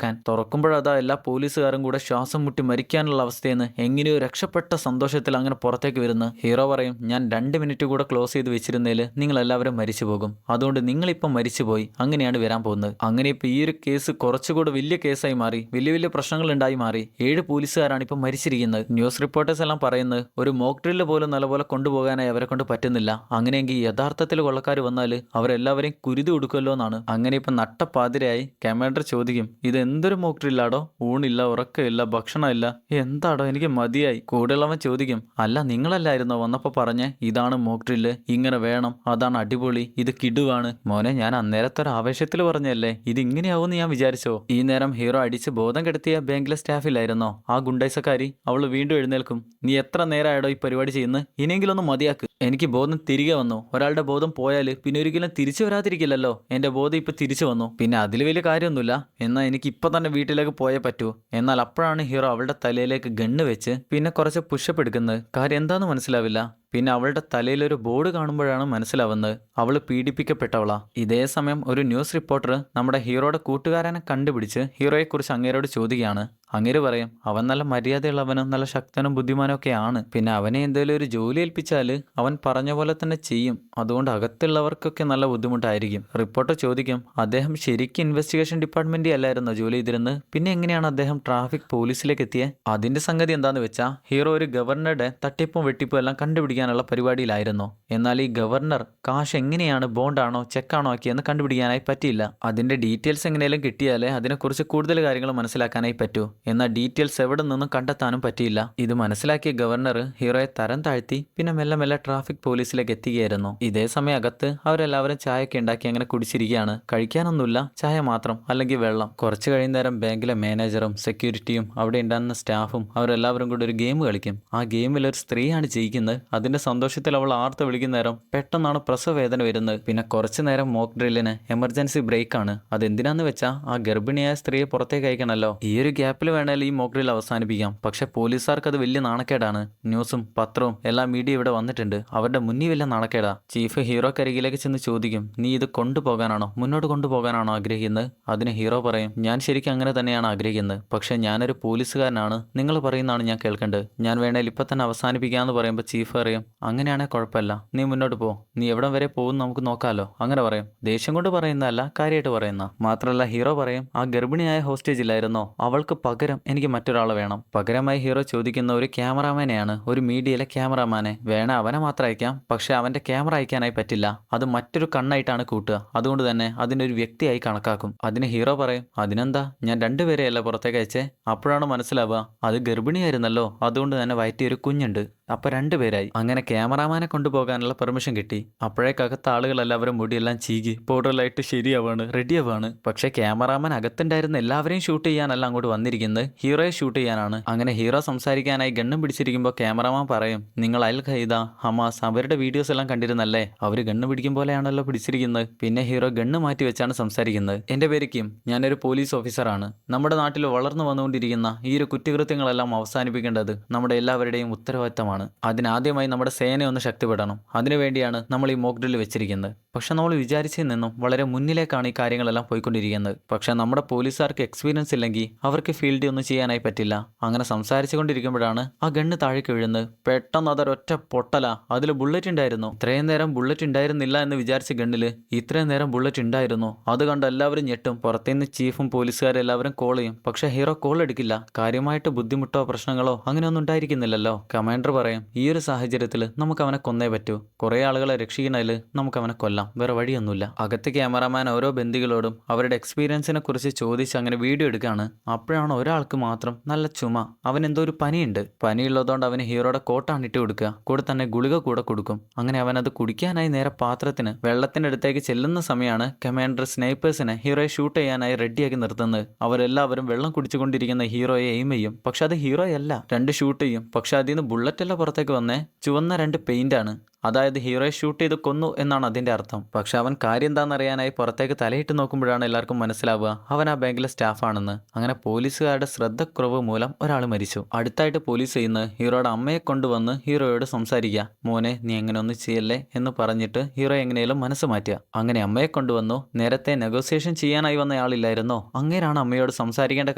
തുറക്കുമ്പോഴതാ എല്ലാ പോലീസുകാരും കൂടെ ശ്വാസം മുട്ടി മരിക്കാനുള്ള അവസ്ഥയെന്ന് എങ്ങനെയോ രക്ഷപ്പെട്ട സന്തോഷത്തിൽ അങ്ങനെ പുറത്തേക്ക് വരുന്നു. ഹീറോ പറയും ഞാൻ 2 മിനിറ്റ് കൂടെ ക്ലോസ് ചെയ്ത് വെച്ചിരുന്നതിൽ നിങ്ങൾ എല്ലാവരും മരിച്ചു പോകും, അതുകൊണ്ട് നിങ്ങളിപ്പം മരിച്ചുപോയി, അങ്ങനെയാണ് വരാൻ പോകുന്നത്. അങ്ങനെ ഇപ്പൊ ഈ ഒരു കേസ് കുറച്ചുകൂടെ വലിയ കേസായി മാറി, വലിയ പ്രശ്നങ്ങൾ ഉണ്ടായി മാറി. 7 പോലീസുകാരാണ് ഇപ്പം മരിച്ചിരിക്കുന്നത്. ന്യൂസ് റിപ്പോർട്ടേഴ്സ് എല്ലാം പറയുന്നത് ഒരു മോക്ക് ഡ്രില്ല് പോലും നല്ലപോലെ കൊണ്ടുപോകാനായി അവരെ കൊണ്ട് പറ്റുന്നില്ല. അങ്ങനെയെങ്കിൽ യഥാർത്ഥത്തിൽ കൊള്ളക്കാർ വന്നാൽ അവരെല്ലാവരെയും കുരുതി കൊടുക്കുമല്ലോ എന്നാണ്. അങ്ങനെ ഇപ്പം നട്ടപ്പാതിരായി കമാൻഡർ ചോദിക്കും ഇത് എന്തൊരു മോക്ക് ഡ്രില്ലാടോ, ഊണില്ല ഉറക്കമില്ല ഭക്ഷണമില്ല, എന്താടോ എനിക്ക് മതിയായി. കൂടെയുള്ളവൻ ചോദിക്കും അല്ല നിങ്ങളല്ലായിരുന്നോ വന്നപ്പോൾ പറഞ്ഞേ ഇതാണ് മോക്ക് ഡ്രില്ല്, ഇങ്ങനെ വേണം, അതാണ് അടിപൊളി, ഇത് കിടുവാണ്. മോനെ ഞാൻ അന്നേരത്തെ ഒരു ആവേശത്തിൽ പറഞ്ഞല്ലേ, ഇത് ഇങ്ങനെയാവുമെന്ന് ഞാൻ വിചാരിച്ചോ? ഈ നേരം ഹീറോ അടിച്ച് ബോധം കെടുത്തിയ ബാങ്കിലെ സ്റ്റാഫില്ലായിരുന്നോ ആ ഗുണ്ടൈസക്കാരി, അവള് വീണ്ടും എഴുന്നേൽക്കും. നീ എത്ര നേരമായിടോ ഈ പരിപാടി ചെയ്യുന്നത്, ഇനിയെങ്കിലും ഒന്ന് മതിയാക്ക്. എനിക്ക് ബോധം തിരികെ വന്നു. ഒരാളുടെ ബോധം പോയാൽ പിന്നെ ഒരിക്കലും തിരിച്ചു വരാതിരിക്കില്ലല്ലോ. എന്റെ ബോധം ഇപ്പൊ തിരിച്ചു വന്നു, പിന്നെ അതിൽ വലിയ കാര്യമൊന്നുമില്ല. എന്നാൽ എനിക്ക് ഇപ്പൊ തന്നെ വീട്ടിലേക്ക് പോയേ പറ്റൂ. എന്നാൽ അപ്പോഴാണ് ഹീറോ അവളുടെ തലയിലേക്ക് ഗണ്ണ് വെച്ച് പിന്നെ കുറച്ച് പുഷപ്പ് എടുക്കുന്നത്. കാര്യം എന്താണെന്ന് മനസ്സിലാവില്ല. പിന്നെ അവളുടെ തലയിലൊരു ബോർഡ് കാണുമ്പോഴാണ് മനസ്സിലാവുന്നത് അവൾ പീഡിപ്പിക്കപ്പെട്ടവളാ. ഇതേ സമയം ഒരു ന്യൂസ് റിപ്പോർട്ടർ നമ്മുടെ ഹീറോയുടെ കൂട്ടുകാരനെ കണ്ടുപിടിച്ച് ഹീറോയെക്കുറിച്ച് അങ്ങേരോട് ചോദിക്കുകയാണ്. അങ്ങേര് പറയും അവൻ നല്ല മര്യാദയുള്ളവനും നല്ല ശക്തനും ബുദ്ധിമാനും ഒക്കെ ആണ്. പിന്നെ അവനെ എന്തെങ്കിലും ഒരു ജോലി ഏൽപ്പിച്ചാൽ അവൻ പറഞ്ഞ പോലെ തന്നെ ചെയ്യും. അതുകൊണ്ട് അകത്തുള്ളവർക്കൊക്കെ നല്ല ബുദ്ധിമുട്ടായിരിക്കും. റിപ്പോർട്ടർ ചോദിക്കും അദ്ദേഹം ശരിക്കും ഇൻവെസ്റ്റിഗേഷൻ ഡിപ്പാർട്ട്മെന്റിൽ അല്ലായിരുന്നോ ജോലി ചെയ്തിരുന്നത്, പിന്നെ എങ്ങനെയാണ് അദ്ദേഹം ട്രാഫിക് പോലീസിലേക്ക് എത്തിയത്? അതിന്റെ സംഗതി എന്താന്ന് വെച്ചാൽ ഹീറോ ഒരു ഗവർണറുടെ തട്ടിപ്പും വെട്ടിപ്പും എല്ലാം കണ്ടുപിടിക്കാൻ കണ്ടുപിടിക്കാനുള്ള പരിപാടിയിലായിരുന്നു. എന്നാൽ ഈ ഗവർണർ കാശ് എങ്ങനെയാണ് ബോണ്ടാണോ ചെക്കാണോ ആക്കിയെന്ന് കണ്ടുപിടിക്കാനായി പറ്റിയില്ല. അതിന്റെ ഡീറ്റെയിൽസ് എങ്ങനെയും കിട്ടിയാലേ അതിനെക്കുറിച്ച് കൂടുതൽ കാര്യങ്ങൾ മനസ്സിലാക്കാനായി പറ്റൂ. എന്നാൽ ഡീറ്റെയിൽസ് എവിടെ നിന്നും കണ്ടെത്താനും പറ്റിയില്ല. ഇത് മനസ്സിലാക്കിയ ഗവർണർ ഹീറോയെ തരം താഴ്ത്തി പിന്നെ മെല്ലെ മെല്ലെ ട്രാഫിക് പോലീസിലേക്ക് എത്തുകയായിരുന്നു. ഇതേ സമയം അകത്ത് അവരെല്ലാവരും ചായയൊക്കെ ഉണ്ടാക്കി അങ്ങനെ കുടിച്ചിരിക്കുകയാണ്. കഴിക്കാനൊന്നുമില്ല, ചായ മാത്രം അല്ലെങ്കിൽ വെള്ളം. കുറച്ച് കഴിയുന്നേരം ബാങ്കിലെ മാനേജറും സെക്യൂരിറ്റിയും അവിടെ ഉണ്ടാകുന്ന സ്റ്റാഫും അവരെല്ലാവരും കൂടി ഒരു ഗെയിം കളിക്കും. ആ ഗെയിമിൽ ഒരു സ്ത്രീയാണ് ജയിക്കുന്നത്. അതിന്റെ സന്തോഷത്തിൽ അവൾ ആർത്ത് വിളിക്കുന്ന നേരം പെട്ടെന്നാണ് പ്രസവവേദന വരുന്നത്. പിന്നെ കുറച്ചു നേരം മോക്ക് ഡ്രില്ലിന് എമർജൻസി ബ്രേക്ക് ആണ്. അതെന്തിനാന്ന് വെച്ചാൽ ആ ഗർഭിണിയായ സ്ത്രീയെ പുറത്തേക്ക് അയക്കണമല്ലോ. ഈ ഒരു ഗ്യാപ്പിൽ വേണേലും ഈ മോക്ക് ഡ്രിൽ അവസാനിപ്പിക്കാം. പക്ഷെ പോലീസുകാർക്ക് അത് വലിയ നാണക്കേടാണ്. ന്യൂസും പത്രവും എല്ലാ മീഡിയ ഇവിടെ വന്നിട്ടുണ്ട്. അവരുടെ മുന്നിൽ വലിയ നാണക്കേടാ. ചീഫ് ഹീറോക്കരികിലേക്ക് ചെന്ന് ചോദിക്കും, നീ ഇത് കൊണ്ടുപോകാനാണോ മുന്നോട്ട് കൊണ്ടുപോകാനാണോ ആഗ്രഹിക്കുന്നത്? അതിന് ഹീറോ പറയും, ഞാൻ ശരിക്കും അങ്ങനെ തന്നെയാണ് ആഗ്രഹിക്കുന്നത്. പക്ഷെ ഞാനൊരു പോലീസുകാരനാണ്, നിങ്ങൾ പറയുന്നതാണ് ഞാൻ കേൾക്കേണ്ടത്. ഞാൻ വേണേൽ ഇപ്പൊ തന്നെ അവസാനിപ്പിക്കാന്ന് പറയുമ്പോൾ ചീഫ് പറയും, അങ്ങനെയാണെങ്കിൽ കുഴപ്പമില്ല, നീ മുന്നോട്ട് പോ, നീ എവിടം വരെ പോകും നമുക്ക് നോക്കാലോ. അങ്ങനെ പറയും. ദേഷ്യം കൊണ്ട് പറയുന്നതല്ല, കാര്യമായിട്ട് പറയുന്ന. മാത്രമല്ല ഹീറോ പറയും, ആ ഗർഭിണിയായ ഹോസ്റ്റേജ് ഇല്ലായിരുന്നോ, അവൾക്ക് പകരം എനിക്ക് മറ്റൊരാളെ വേണം. പകരമായി ഹീറോ ചോദിക്കുന്ന ഒരു ക്യാമറാമാനെയാണ്, ഒരു മീഡിയയിലെ ക്യാമറാമാനെ. വേണേ അവനെ മാത്രം അയക്കാം, പക്ഷെ അവന്റെ ക്യാമറ അയക്കാനായി പറ്റില്ല. അത് മറ്റൊരു കണ്ണായിട്ടാണ് കൂട്ടുക. അതുകൊണ്ട് തന്നെ അതിനൊരു വ്യക്തിയായി കണക്കാക്കും. അതിന് ഹീറോ പറയും, അതിനെന്താ, ഞാൻ രണ്ടുപേരെയല്ല പുറത്തേക്ക് അയച്ചേ. അപ്പോഴാണ് മനസ്സിലാവുക അത് ഗർഭിണിയായിരുന്നല്ലോ, അതുകൊണ്ട് തന്നെ വയറ്റിയൊരു കുഞ്ഞുണ്ട്. അപ്പൊ രണ്ടുപേരായി. അങ്ങനെ ക്യാമറാമാനെ കൊണ്ടുപോകാനുള്ള പെർമിഷൻ കിട്ടി. അപ്പോഴേക്കകത്ത് ആളുകളെല്ലാവരും മുടിയെല്ലാം ചീകി പൗഡറിലായിട്ട് ശരിയാവാണ്, റെഡിയാവാണ്. പക്ഷെ ക്യാമറാമാൻ അകത്തുണ്ടായിരുന്ന എല്ലാവരെയും ഷൂട്ട് ചെയ്യാനല്ല അങ്ങോട്ട് വന്നിരിക്കുന്നത്, ഹീറോയെ ഷൂട്ട് ചെയ്യാനാണ്. അങ്ങനെ ഹീറോ സംസാരിക്കാനായി ഗണ്ണും പിടിച്ചിരിക്കുമ്പോൾ ക്യാമറാമാൻ പറയും, നിങ്ങൾ അൽ ഖൈദ, ഹമാസ് അവരുടെ വീഡിയോസ് എല്ലാം കണ്ടിരുന്നല്ലേ, അവര് ഗണ്ണ് പിടിക്കും പോലെയാണല്ലോ പിടിച്ചിരിക്കുന്നത്. പിന്നെ ഹീറോ ഗണ്ണ് മാറ്റി വെച്ചാണ് സംസാരിക്കുന്നത്. എന്റെ പേര് കിം, ഞാനൊരു പോലീസ് ഓഫീസറാണ്. നമ്മുടെ നാട്ടിൽ വളർന്നു വന്നുകൊണ്ടിരിക്കുന്ന ഈ ഒരു കുറ്റകൃത്യങ്ങളെല്ലാം അവസാനിപ്പിക്കേണ്ടത് നമ്മുടെ എല്ലാവരുടെയും ഉത്തരവാദിത്തമാണ്. അതിനാദ്യമായി നമ്മുടെ സേനയൊന്ന് ശക്തിപ്പെടണം. അതിനുവേണ്ടിയാണ് നമ്മൾ ഈ മോക്ക് ഡ്രിൽ വെച്ചിരിക്കുന്നത്. പക്ഷെ നമ്മൾ വിചാരിച്ചതിൽ നിന്നും വളരെ മുന്നിലേക്കാണ് ഈ കാര്യങ്ങളെല്ലാം പോയിക്കൊണ്ടിരിക്കുന്നത്. പക്ഷെ നമ്മുടെ പോലീസുകാർക്ക് എക്സ്പീരിയൻസ് ഇല്ലെങ്കിൽ അവർക്ക് ഫീൽഡിൽ ഒന്നും ചെയ്യാനായി പറ്റില്ല. അങ്ങനെ സംസാരിച്ചു കൊണ്ടിരിക്കുമ്പോഴാണ് ആ ഗണ്ണ് താഴേക്ക് വീഴുന്നത്. പെട്ടെന്ന് അതൊരൊറ്റ പൊട്ടല. അതിൽ ബുള്ളറ്റ് ഉണ്ടായിരുന്നു. ഇത്രയും നേരം ബുള്ളറ്റ് ഉണ്ടായിരുന്നില്ല എന്ന് വിചാരിച്ച ഗണ്ണില് ഇത്രയും നേരം ബുള്ളറ്റ് ഉണ്ടായിരുന്നു. അത് കണ്ട് എല്ലാവരും ഞെട്ടും. പുറത്തുനിന്ന് ചീഫും പോലീസുകാരും എല്ലാവരും കോൾ ചെയ്യും. പക്ഷെ ഹീറോ കോൾ എടുക്കില്ല. കാര്യമായിട്ട് ബുദ്ധിമുട്ടോ പ്രശ്നങ്ങളോ അങ്ങനെയൊന്നും ഉണ്ടായിരിക്കുന്നില്ലല്ലോ. കമാൻഡർ പറയും, ഈ ഒരു സാഹചര്യത്തിൽ നമുക്ക് അവനെ കൊന്നേ പറ്റൂ. കുറെ ആളുകളെ രക്ഷിക്കണതിൽ നമുക്ക് അവനെ കൊല്ലാം, വേറെ വഴിയൊന്നുമില്ല. അകത്ത് ക്യാമറാമാൻ ഓരോ ബന്ദികളോടും അവരുടെ എക്സ്പീരിയൻസിനെ കുറിച്ച് ചോദിച്ച് അങ്ങനെ വീഡിയോ എടുക്കുകയാണ്. അപ്പോഴാണ് ഒരാൾക്ക് മാത്രം നല്ല ചുമ. അവൻ എന്തോ ഒരു പനിയുണ്ട്. പനിയുള്ളതുകൊണ്ട് അവന് ഹീറോയുടെ കോട്ടാണ് ഇട്ട് കൊടുക്കുക. കൂടെ തന്നെ ഗുളിക കൂടെ കൊടുക്കും. അങ്ങനെ അവൻ അത് കുടിക്കാനായി നേരെ പാത്രത്തിന് വെള്ളത്തിന്റെ അടുത്തേക്ക് ചെല്ലുന്ന സമയമാണ് കമാൻഡർ സ്നൈപ്പേഴ്സിനെ ഹീറോയെ ഷൂട്ട് ചെയ്യാനായി റെഡിയാക്കി നിർത്തുന്നത്. അവരെല്ലാവരും വെള്ളം കുടിച്ചുകൊണ്ടിരിക്കുന്ന ഹീറോയെ എയിം ചെയ്യും. പക്ഷെ അത് ഹീറോയല്ല, രണ്ട് ഷൂട്ട് ചെയ്യും. പക്ഷെ അതിൽ നിന്ന് ബുള്ളറ്റ് എല്ലാം പുറത്തേക്ക് വന്നേ ചുവന്ന രണ്ട് പെയിന്റ് ആണ്. അതായത് ഹീറോയെ ഷൂട്ട് ചെയ്ത് കൊന്നു എന്നാണ് അതിന്റെ അർത്ഥം. പക്ഷെ അവൻ കാര്യം എന്താണെന്നറിയാനായി പുറത്തേക്ക് തലയിട്ട് നോക്കുമ്പോഴാണ് എല്ലാവർക്കും മനസ്സിലാവുക അവൻ ആ ബാങ്കിലെ സ്റ്റാഫാണെന്ന്. അങ്ങനെ പോലീസുകാരുടെ ശ്രദ്ധക്കുറവ് മൂലം ഒരാൾ മരിച്ചു. അടുത്തായിട്ട് പോലീസ് ചെയ്യുന്നത് ഹീറോയുടെ അമ്മയെ കൊണ്ടുവന്ന് ഹീറോയോട് സംസാരിക്കുക. മോനെ, നീ എങ്ങനെ ഒന്നും ചെയ്യല്ലേ എന്ന് പറഞ്ഞിട്ട് ഹീറോ എങ്ങനെയും മനസ്സ് മാറ്റുക. അങ്ങനെ അമ്മയെ കൊണ്ടുവന്നു. നേരത്തെ നെഗോസിയേഷൻ ചെയ്യാനായി വന്ന ആളില്ലായിരുന്നോ, അങ്ങനെയാണ് അമ്മയോട് സംസാരിക്കേണ്ട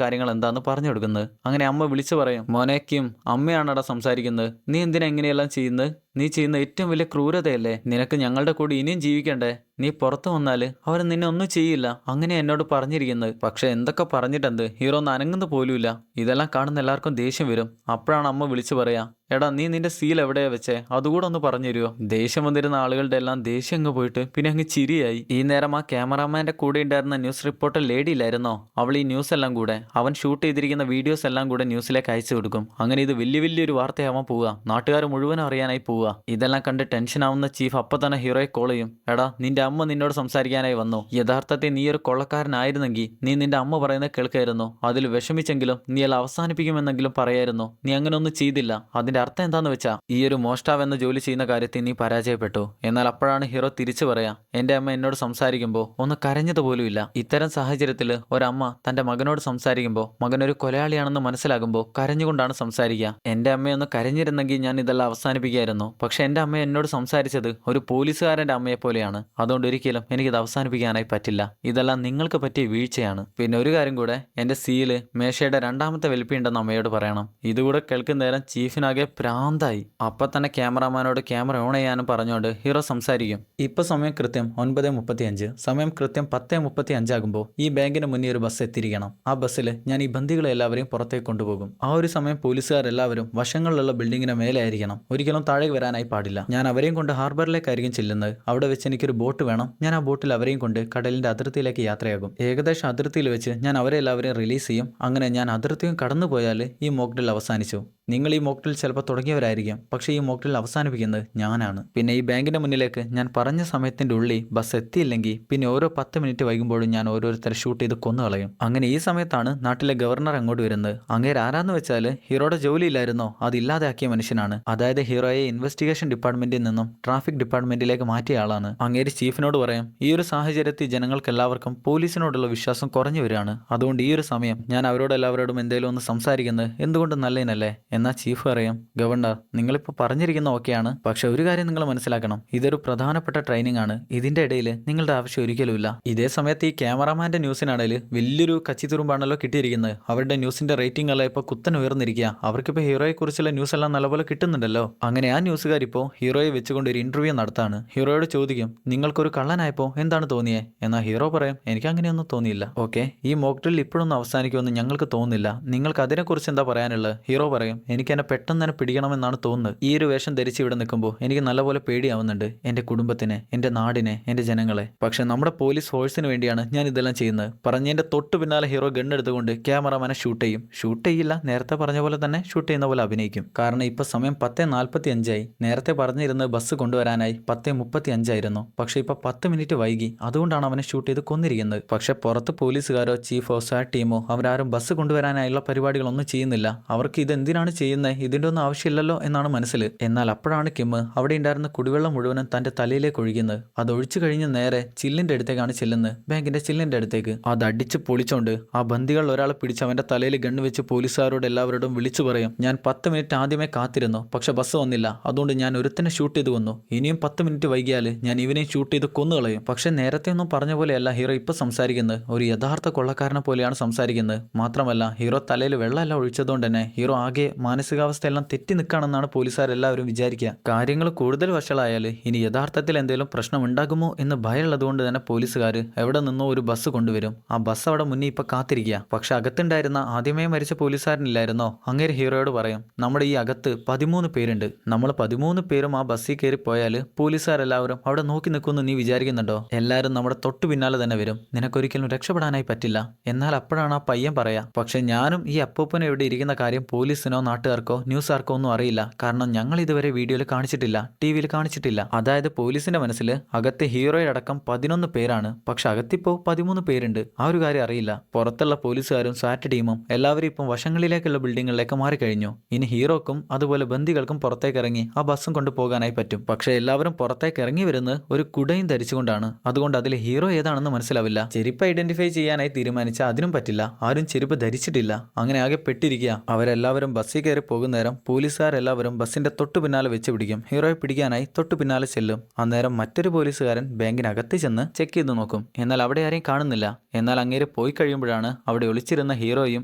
കാര്യങ്ങൾ എന്താന്ന് പറഞ്ഞു കൊടുക്കുന്നത്. അങ്ങനെ അമ്മ വിളിച്ചു പറയും, മോനെ കിം, അമ്മയാണടാ സംസാരിക്കുന്നത്. നീ എന്തിനാ എങ്ങനെയെല്ലാം ചെയ്യുന്നത്? നീ ചെയ്യുന്ന ഏറ്റവും വലിയ ക്രൂരതയല്ലേ. നിനക്ക് ഞങ്ങളുടെ കൂടെ ഇനിയും ജീവിക്കണ്ടേ? നീ പുറത്തു വന്നാല് അവർ നിന്നെ ഒന്നും ചെയ്യില്ല. അങ്ങനെ എന്നോട് പറഞ്ഞിരിക്കുന്നത്. പക്ഷെ എന്തൊക്കെ പറഞ്ഞിട്ടെന്ത്, ഹീറോ ഒന്ന് അനങ്ങുന്ന പോലുമില്ല. ഇതെല്ലാം കാണുന്ന എല്ലാവർക്കും ദേഷ്യം വരും. അപ്പോഴാണ് അമ്മ വിളിച്ചു പറയാ, എടാ നീ നിന്റെ സീൽ എവിടെയാ വെച്ചേ, അതുകൂടെ ഒന്ന് പറഞ്ഞു തരുമോ? ദേഷ്യം വന്നിരുന്ന ആളുകളുടെ എല്ലാം ദേഷ്യം അങ്ങ് പോയിട്ട് പിന്നെ അങ്ങ് ചിരിയായി. ഈ നേരം ആ ക്യാമറാമാന്റെ കൂടെ ഉണ്ടായിരുന്ന ന്യൂസ് റിപ്പോർട്ടർ ലേഡി ഇല്ലായിരുന്നോ, അവൾ ഈ ന്യൂസ് എല്ലാം കൂടെ അവൻ ഷൂട്ട് ചെയ്തിരിക്കുന്ന വീഡിയോസ് എല്ലാം കൂടെ ന്യൂസിലേക്ക് അയച്ചു കൊടുക്കും. അങ്ങനെ ഇത് വലിയൊരു വാർത്തയാവാൻ പോവുക. നാട്ടുകാർ മുഴുവനും അറിയാനായി പോവുക. ഇതെല്ലാം കണ്ട് ടെൻഷൻ ആവുന്ന ചീഫ് അപ്പൊ തന്നെ ഹീറോയെ കോൾ ചെയ്യും. എടാ, നിന്റെ അമ്മ നിന്നോട് സംസാരിക്കാനായി വന്നു. യഥാർത്ഥത്തിൽ നീ ഒരു കൊള്ളക്കാരനായിരുന്നെങ്കിൽ നീ നിന്റെ അമ്മ പറയുന്നത് കേൾക്കായിരുന്നു. അതിൽ വിഷമിച്ചെങ്കിലും നീ എല്ലാം അവസാനിപ്പിക്കുമെന്നെങ്കിലും പറയായിരുന്നു. നീ അങ്ങനെ ഒന്നും ചെയ്തില്ല. അതിന്റെ അർത്ഥം എന്താന്ന് വെച്ചാ ഈ ഒരു മോഷ്ടാവ് എന്ന ജോലി ചെയ്യുന്ന കാര്യത്തിൽ നീ പരാജയപ്പെട്ടു. എന്നാൽ അപ്പോഴാണ് ഹീറോ തിരിച്ചു പറയാ, എന്റെ അമ്മ എന്നോട് സംസാരിക്കുമ്പോൾ ഒന്ന് കരഞ്ഞത് പോലുമില്ല. ഇത്തരം സാഹചര്യത്തിൽ ഒരമ്മ തന്റെ മകനോട് സംസാരിക്കുമ്പോൾ മകൻ ഒരു കൊലയാളിയാണെന്ന് മനസ്സിലാകുമ്പോൾ കരഞ്ഞുകൊണ്ടാണ് സംസാരിക്കുക. എന്റെ അമ്മയൊന്ന് കരഞ്ഞിരുന്നെങ്കിൽ ഞാൻ ഇതെല്ലാം അവസാനിപ്പിക്കായിരുന്നു. പക്ഷെ എന്റെ അമ്മ എന്നോട് സംസാരിച്ചത് ഒരു പോലീസുകാരന്റെ അമ്മയെ പോലെയാണ്. അതുകൊണ്ട് ഒരിക്കലും എനിക്കിത് അവസാനിപ്പിക്കാനായി പറ്റില്ല. ഇതെല്ലാം നിങ്ങൾക്ക് പറ്റിയ വീഴ്ചയാണ്. പിന്നെ ഒരു കാര്യം കൂടെ, എന്റെ സീല് മേശയുടെ രണ്ടാമത്തെ വലിപ്പമുണ്ടെന്ന് അമ്മയോട് പറയണം. ഇതുകൂടെ കേൾക്കുന്ന നേരം ചീഫിനാകെ പ്രാന്തായി. അപ്പൊ തന്നെ ക്യാമറാമാനോട് ക്യാമറ ഓൺ ചെയ്യാനും പറഞ്ഞുകൊണ്ട് ഹീറോ സംസാരിക്കും. ഇപ്പൊ സമയം കൃത്യം 9:35. സമയം കൃത്യം 10:35 ആകുമ്പോൾ ഈ ബാങ്കിന് മുന്നേ ഒരു ബസ് എത്തിയിരിക്കണം. ആ ബസ്സിൽ ഞാൻ ഈ ബന്ദികളെ എല്ലാവരെയും പുറത്തേക്ക് കൊണ്ടുപോകും. ആ ഒരു സമയം പോലീസുകാരെല്ലാവരും വശങ്ങളിലുള്ള ബിൽഡിങ്ങിന് മേലെ ആയിരിക്കണം. ഒരിക്കലും താഴെ വരാനായി പാടില്ല. ഞാൻ അവരെയും കൊണ്ട് ഹാർബറിലേക്കായിരിക്കും ചെല്ലുന്നത്. അവിടെ വെച്ച് എനിക്കൊരു ബോട്ട് വേണം. ഞാൻ ആ ബോട്ടിൽ അവരെയും കൊണ്ട് കടലിന്റെ അതിർത്തിയിലേക്ക് യാത്രയാകും. ഏകദേശം അതിർത്തിയിൽ വെച്ച് ഞാൻ അവരെ എല്ലാവരെയും റിലീസ് ചെയ്യും. അങ്ങനെ ഞാൻ അതിർത്തിയും കടന്നു പോയാൽ ഈ മോക്ക് ഡ്രിൽ അവസാനിച്ചു. നിങ്ങൾ ഈ മോക്ക് ഡ്രിൽ ചിലപ്പോൾ തുടങ്ങിയവരായിരിക്കും, പക്ഷേ ഈ മോക്ക് ഡ്രിൽ അവസാനിപ്പിക്കുന്നത് ഞാനാണ്. പിന്നെ ഈ ബാങ്കിന്റെ മുന്നിലേക്ക് ഞാൻ പറഞ്ഞ സമയത്തിന്റെ ഉള്ളിൽ ബസ് എത്തിയില്ലെങ്കിൽ പിന്നെ ഓരോ 10 മിനിറ്റ് വൈകുമ്പോഴും ഞാൻ ഓരോരുത്തരെ ഷൂട്ട് ചെയ്ത് കൊന്നുകളയും. അങ്ങനെ ഈ സമയത്താണ് നാട്ടിലെ ഗവർണർ അങ്ങോട്ട് വരുന്നത്. അങ്ങേര് ആരാന്ന് വെച്ചാൽ ഹീറോയുടെ ജോലിയില്ലായിരുന്നോ അതില്ലാതാക്കിയ മനുഷ്യനാണ്. അതായത് ഹീറോയെ ഇൻവെസ്റ്റിഗേഷൻ ഡിപ്പാർട്ട്മെന്റിൽ നിന്നും ട്രാഫിക് ഡിപ്പാർട്ട്മെന്റിലേക്ക് മാറ്റിയ ആളാണ്. അങ്ങേര് ചീഫിനോട് പറയാം, ഈ ഒരു സാഹചര്യത്തിൽ ജനങ്ങൾക്ക് എല്ലാവർക്കും പോലീസിനോടുള്ള വിശ്വാസം കുറഞ്ഞു വരികയാണ്. അതുകൊണ്ട് ഈ ഒരു സമയം ഞാൻ അവരോട് എല്ലാവരോടും എന്തെങ്കിലും ഒന്ന് സംസാരിക്കുന്നത് എന്തുകൊണ്ട് നല്ലതിനല്ലേ. എന്നാൽ ചീഫ് പറയും, ഗവർണർ നിങ്ങളിപ്പോൾ പറഞ്ഞിരിക്കുന്ന ഓക്കെയാണ്, പക്ഷെ ഒരു കാര്യം നിങ്ങൾ മനസ്സിലാക്കണം, ഇതൊരു പ്രധാനപ്പെട്ട ട്രെയിനിങ് ആണ്. ഇതിന്റെ ഇടയിൽ നിങ്ങളുടെ ആവശ്യം ഒരിക്കലുമില്ല. ഇതേ സമയത്ത് ഈ ക്യാമറാമാന്റെ ന്യൂസിനാണെങ്കിൽ വലിയൊരു കച്ചിത്തുറുമ്പാണല്ലോ കിട്ടിയിരിക്കുന്നത്. അവരുടെ ന്യൂസിന്റെ റേറ്റിംഗ് അല്ല ഇപ്പോൾ കുത്തൻ ഉയർന്നിരിക്കുക. അവർക്കിപ്പോൾ ഹീറോയെ കുറിച്ചുള്ള ന്യൂസ് എല്ലാം നല്ലപോലെ കിട്ടുന്നുണ്ടല്ലോ. അങ്ങനെ ആ ന്യൂസുകാർ ഇപ്പോൾ ഹീറോയെ വെച്ചുകൊണ്ട് ഒരു ഇന്റർവ്യൂ നടത്താണ്. ഹീറോയോട് ചോദിക്കും, നിങ്ങൾക്കൊരു കള്ളനായപ്പോൾ എന്താണ് തോന്നിയേ? എന്നാൽ ഹീറോ പറയും, എനിക്ക് അങ്ങനെയൊന്നും തോന്നിയില്ല. ഓക്കെ, ഈ മോക്ക് ഡ്രിൽ ഇപ്പോഴൊന്നും അവസാനിക്കുമെന്ന് ഞങ്ങൾക്ക് തോന്നുന്നില്ല. നിങ്ങൾക്ക് അതിനെക്കുറിച്ച് എന്താ പറയാനുള്ളത്? ഹീറോ പറയും, എനിക്ക് എന്നെ പെട്ടെന്ന് തന്നെ പിടിക്കണമെന്നാണ് തോന്നുന്നത്. ഈ ഒരു വേഷം ധരിച്ച് ഇവിടെ നിൽക്കുമ്പോൾ എനിക്ക് നല്ലപോലെ പേടിയാവുന്നുണ്ട്. എൻ്റെ കുടുംബത്തിനെ, എൻ്റെ നാടിനെ, എൻ്റെ ജനങ്ങളെ. പക്ഷെ നമ്മുടെ പോലീസ് ഫോഴ്സിന് വേണ്ടിയാണ് ഞാൻ ഇതെല്ലാം ചെയ്യുന്നത്. പറഞ്ഞതിൻ്റെ തൊട്ട് പിന്നാലെ ഹീറോ ഗണ്ണെടുത്തുകൊണ്ട് ക്യാമറമാനെ ഷൂട്ട് ചെയ്യും. ഷൂട്ട് ചെയ്യില്ല, നേരത്തെ പറഞ്ഞ പോലെ തന്നെ ഷൂട്ട് ചെയ്യുന്ന പോലെ അഭിനയിക്കും. കാരണം ഇപ്പൊ സമയം 10:45 നേരത്തെ പറഞ്ഞിരുന്നത് ബസ് കൊണ്ടുവരാനായി 10:35 പക്ഷെ ഇപ്പൊ 10 മിനിറ്റ് വൈകി. അതുകൊണ്ടാണ് അവനെ ഷൂട്ട് ചെയ്ത് കൊന്നിരിക്കുന്നത്. പക്ഷെ പുറത്ത് പോലീസുകാരോ ചീഫോ സാറ്റ് ടീമോ അവരാരും ബസ് കൊണ്ടുവരാനായുള്ള പരിപാടികളൊന്നും ചെയ്യുന്നില്ല. അവർക്ക് ഇത് എന്തിനാണ് ചെയ്യുന്നത്, ഇതിന്റെ ഒന്നും ആവശ്യമില്ലല്ലോ എന്നാണ് മനസ്സിൽ. എന്നാൽ അപ്പോഴാണ് കിം അവിടെ ഉണ്ടായിരുന്ന കുടിവെള്ളം മുഴുവനും തന്റെ തലയിലേക്ക് ഒഴിക്കുന്നത്. അത് ഒഴിച്ചു കഴിഞ്ഞ് നേരെ ചില്ലിന്റെ അടുത്തേക്കാണ് ചെല്ലുന്നത്, ബാങ്കിന്റെ ചില്ലിന്റെ അടുത്തേക്ക്. അത് അടിച്ച് പൊളിച്ചോണ്ട് ആ ബന്ദികളിൽ ഒരാളെ പിടിച്ച് അവന്റെ തലയിൽ ഗണ്ണ് വെച്ച് പോലീസുകാരോട് എല്ലാവരോടും വിളിച്ചു പറയും, ഞാൻ 10 മിനിറ്റ് ആദ്യമേ കാത്തിരുന്നു, പക്ഷെ ബസ് വന്നില്ല. അതുകൊണ്ട് ഞാൻ ഒരുത്തനെ ഷൂട്ട് ചെയ്ത് കൊന്നു. ഇനിയും 10 മിനിറ്റ് വൈകിയാൽ ഞാൻ ഇവനെയും ഷൂട്ട് ചെയ്ത് കൊന്നുകളയും. പക്ഷെ നേരത്തെ ഒന്നും പറഞ്ഞ പോലെയല്ല ഹീറോ ഇപ്പൊ സംസാരിക്കുന്നത്. ഒരു യഥാർത്ഥ കൊള്ളക്കാരനെ പോലെയാണ് സംസാരിക്കുന്നത്. മാത്രമല്ല ഹീറോ തലയിൽ വെള്ളമല്ല ഒഴിച്ചതുകൊണ്ട് തന്നെ ഹീറോ ആകെ മാനസികാവസ്ഥയെല്ലാം തെറ്റി നിൽക്കുകയാണെന്നാണ് പോലീസുകാരെല്ലാവരും വിചാരിക്കുക. കാര്യങ്ങൾ കൂടുതൽ വഷളായാൽ ഇനി യഥാർത്ഥത്തിൽ എന്തെങ്കിലും പ്രശ്നം ഉണ്ടാകുമോ എന്ന് ഭയമുള്ളതുകൊണ്ട് തന്നെ പോലീസുകാർ എവിടെ നിന്നോ ഒരു ബസ് കൊണ്ടുവരും. ആ ബസ് അവിടെ മുന്നേ ഇപ്പൊ കാത്തിരിക്കുക. പക്ഷെ അകത്തുണ്ടായിരുന്ന ആദ്യമേ മരിച്ച പോലീസുകാരനില്ലായിരുന്നോ, അങ്ങേര് ഹീറോയോട് പറയും, നമ്മുടെ ഈ അകത്ത് 13 പേരുണ്ട്. നമ്മൾ 13 പേരും ആ ബസ്സിൽ കയറി പോയാൽ പോലീസുകാരെല്ലാവരും അവിടെ നോക്കി നിൽക്കുമെന്ന് നീ വിചാരിക്കുന്നുണ്ടോ? എല്ലാവരും നമ്മുടെ തൊട്ടു പിന്നാലെ തന്നെ വരും. നിനക്കൊരിക്കലും രക്ഷപ്പെടാനായി പറ്റില്ല. എന്നാൽ അപ്പോഴാണ് ആ പയ്യൻ പറയാ, പക്ഷെ ഞാനും ഈ അപ്പൂപ്പനും ഇവിടെ ഇരിക്കുന്ന കാര്യം പോലീസിനോ നാട്ടുകാർക്കോ ന്യൂസുകാർക്കോ ഒന്നും അറിയില്ല. കാരണം ഞങ്ങൾ ഇതുവരെ വീഡിയോയിൽ കാണിച്ചിട്ടില്ല, ടി-വിയിൽ കാണിച്ചിട്ടില്ല. അതായത് പോലീസിന്റെ മനസ്സിൽ അകത്തെ ഹീറോയടക്കം 11 പേരാണ്. പക്ഷെ അകത്തിപ്പോ 13 പേരുണ്ട്. ആ ഒരു കാര്യം അറിയില്ല. പുറത്തുള്ള പോലീസുകാരും സാറ്റ് ടീമും എല്ലാവരും ഇപ്പം വശങ്ങളിലേക്കുള്ള ബിൽഡിങ്ങുകളിലേക്ക് മാറിക്കഴിഞ്ഞു. ഇനി ഹീറോക്കും അതുപോലെ ബന്ദികൾക്കും പുറത്തേക്ക് ഇറങ്ങി ആ ബസ്സും കൊണ്ട് പോകാനായി പറ്റും. പക്ഷെ എല്ലാവരും പുറത്തേക്ക് ഇറങ്ങി വരുന്നത് ഒരു കുടയും ധരിച്ചുകൊണ്ടാണ്. അതുകൊണ്ട് അതിൽ ഹീറോ ഏതാണെന്ന് മനസ്സിലാവില്ല. ചെരുപ്പ് ഐഡന്റിഫൈ ചെയ്യാനായി തീരുമാനിച്ച അതിനും പറ്റില്ല. ആരും ചെരുപ്പ് ധരിച്ചിട്ടില്ല. അങ്ങനെ ആകെ പെട്ടിരിക്കുക. അവരെല്ലാവരും ബസ്സിൽ കയറി പോകുന്നേരം പോലീസുകാരെല്ലാവരും ബസ്സിന്റെ തൊട്ടു പിന്നാലെ വെച്ച് പിടിക്കും. ഹീറോയെ പിടിക്കാനായി തൊട്ടു പിന്നാലെ ചെല്ലും. അന്നേരം മറ്റൊരു പോലീസുകാരൻ ബാങ്കിനകത്ത് ചെന്ന് ചെക്ക് ചെയ്ത് നോക്കും. എന്നാൽ അവിടെ ആരെയും കാണുന്നില്ല. എന്നാൽ അങ്ങേര് പോയി കഴിയുമ്പോഴാണ് അവിടെ ഒളിച്ചിരുന്ന ഹീറോയും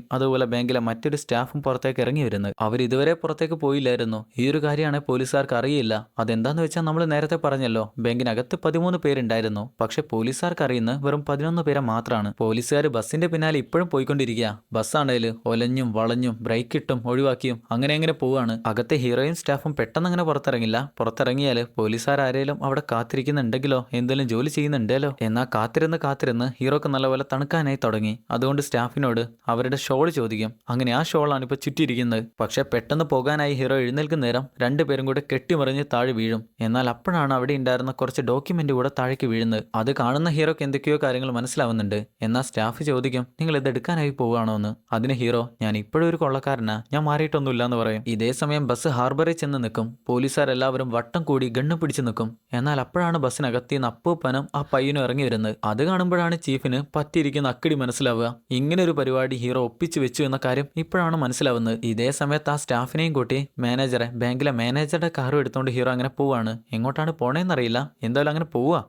അതുപോലെ ബാങ്കിലെ മറ്റൊരു സ്റ്റാഫും പുറത്തേക്ക് ഇറങ്ങി വരുന്നത്. അവർ ഇതുവരെ പുറത്തേക്ക് പോയില്ലായിരുന്നു. ഈ ഒരു കാര്യമാണ് പോലീസുകാർക്ക് അറിയില്ല. അതെന്താന്ന് വെച്ചാൽ നമ്മൾ നേരത്തെ പറഞ്ഞല്ലോ, ബാങ്കിനകത്ത് 13 പേരുണ്ടായിരുന്നു. പക്ഷെ പോലീസുകാർക്ക് അറിയുന്നത് വെറും 11 പേരെ മാത്രമാണ്. പോലീസുകാർ ബസ്സിന്റെ പിന്നാലെ ഇപ്പോഴും പോയിക്കൊണ്ടിരിക്കുക. ബസ്സാണേല് ഒലഞ്ഞും വളഞ്ഞും ബ്രേക്കിട്ടും ഒഴിവാക്കിയും അങ്ങനെ പോവാണ്. അകത്തെ ഹീറോയും സ്റ്റാഫും പെട്ടെന്ന് അങ്ങനെ പുറത്തിറങ്ങില്ല. പുറത്തിറങ്ങിയാൽ പോലീസുകാർ ആരെങ്കിലും അവിടെ കാത്തിരിക്കുന്നുണ്ടെങ്കിലോ എന്തെങ്കിലും ജോലി ചെയ്യുന്നുണ്ടല്ലോ. എന്നാൽ കാത്തിരുന്ന് ഹീറോക്ക് നല്ലപോലെ തണുക്കാനായി തുടങ്ങി. അതുകൊണ്ട് സ്റ്റാഫിനോട് അവരുടെ ഷോൾ ചോദിക്കും. അങ്ങനെ ആ ഷോളാണ് ഇപ്പോൾ ചുറ്റിയിരിക്കുന്നത്. പക്ഷെ പെട്ടെന്ന് പോകാനായി ഹീറോ എഴുന്നേൽക്കുന്ന നേരം രണ്ടുപേരും കൂടെ കെട്ടിമറിഞ്ഞ് താഴെ വീഴും. എന്നാൽ അപ്പോഴാണ് അവിടെ ഉണ്ടായിരുന്ന കുറച്ച് ഡോക്യുമെന്റ് കൂടെ താഴേക്ക് വീഴുന്നത്. അത് കാണുന്ന ഹീറോക്ക് എന്തൊക്കെയോ കാര്യങ്ങൾ മനസ്സിലാവുന്നുണ്ട്. എന്നാൽ സ്റ്റാഫ് ചോദിക്കും, നിങ്ങൾ ഇത് എടുക്കാനായി പോവുകയാണോ എന്ന്. അതിന് ഹീറോ, ഞാൻ ഇപ്പോഴും ഒരു കൊള്ളക്കാരനാ, ഞാൻ മാറിയിട്ടൊന്നുമില്ല എന്ന് പറയും. ഇതേ സമയം ബസ് ഹാർബറിൽ ചെന്ന് നിൽക്കും. പോലീസുകാരെല്ലാവരും വട്ടം കൂടി ഗണ്ണ് പിടിച്ച് നിൽക്കും. എന്നാൽ അപ്പോഴാണ് ബസ്സിനകത്തിന്ന് അപ്പൂപ്പനും ആ പയ്യനും ഇറങ്ങി വരുന്നത്. അത് കാണുമ്പോഴാണ് ചീഫിന് പറ്റിയിരിക്കുന്ന അക്കടി മനസ്സിലാവുക. ഇങ്ങനെ ഒരു പരിപാടി ഹീറോ ഒപ്പിച്ചു വെച്ചു എന്ന കാര്യം ഇപ്പോഴാണ് മനസ്സിലാവുന്നത്. ഇതേ സമയത്ത് ആ സ്റ്റാഫിനെയും കൂട്ടി ബാങ്കിലെ മാനേജറുടെ കാറും എടുത്തുകൊണ്ട് ഹീറോ അങ്ങനെ പോവാണ്. എങ്ങോട്ടാണ് പോണേന്നറിയില്ല. എന്തായാലും അങ്ങനെ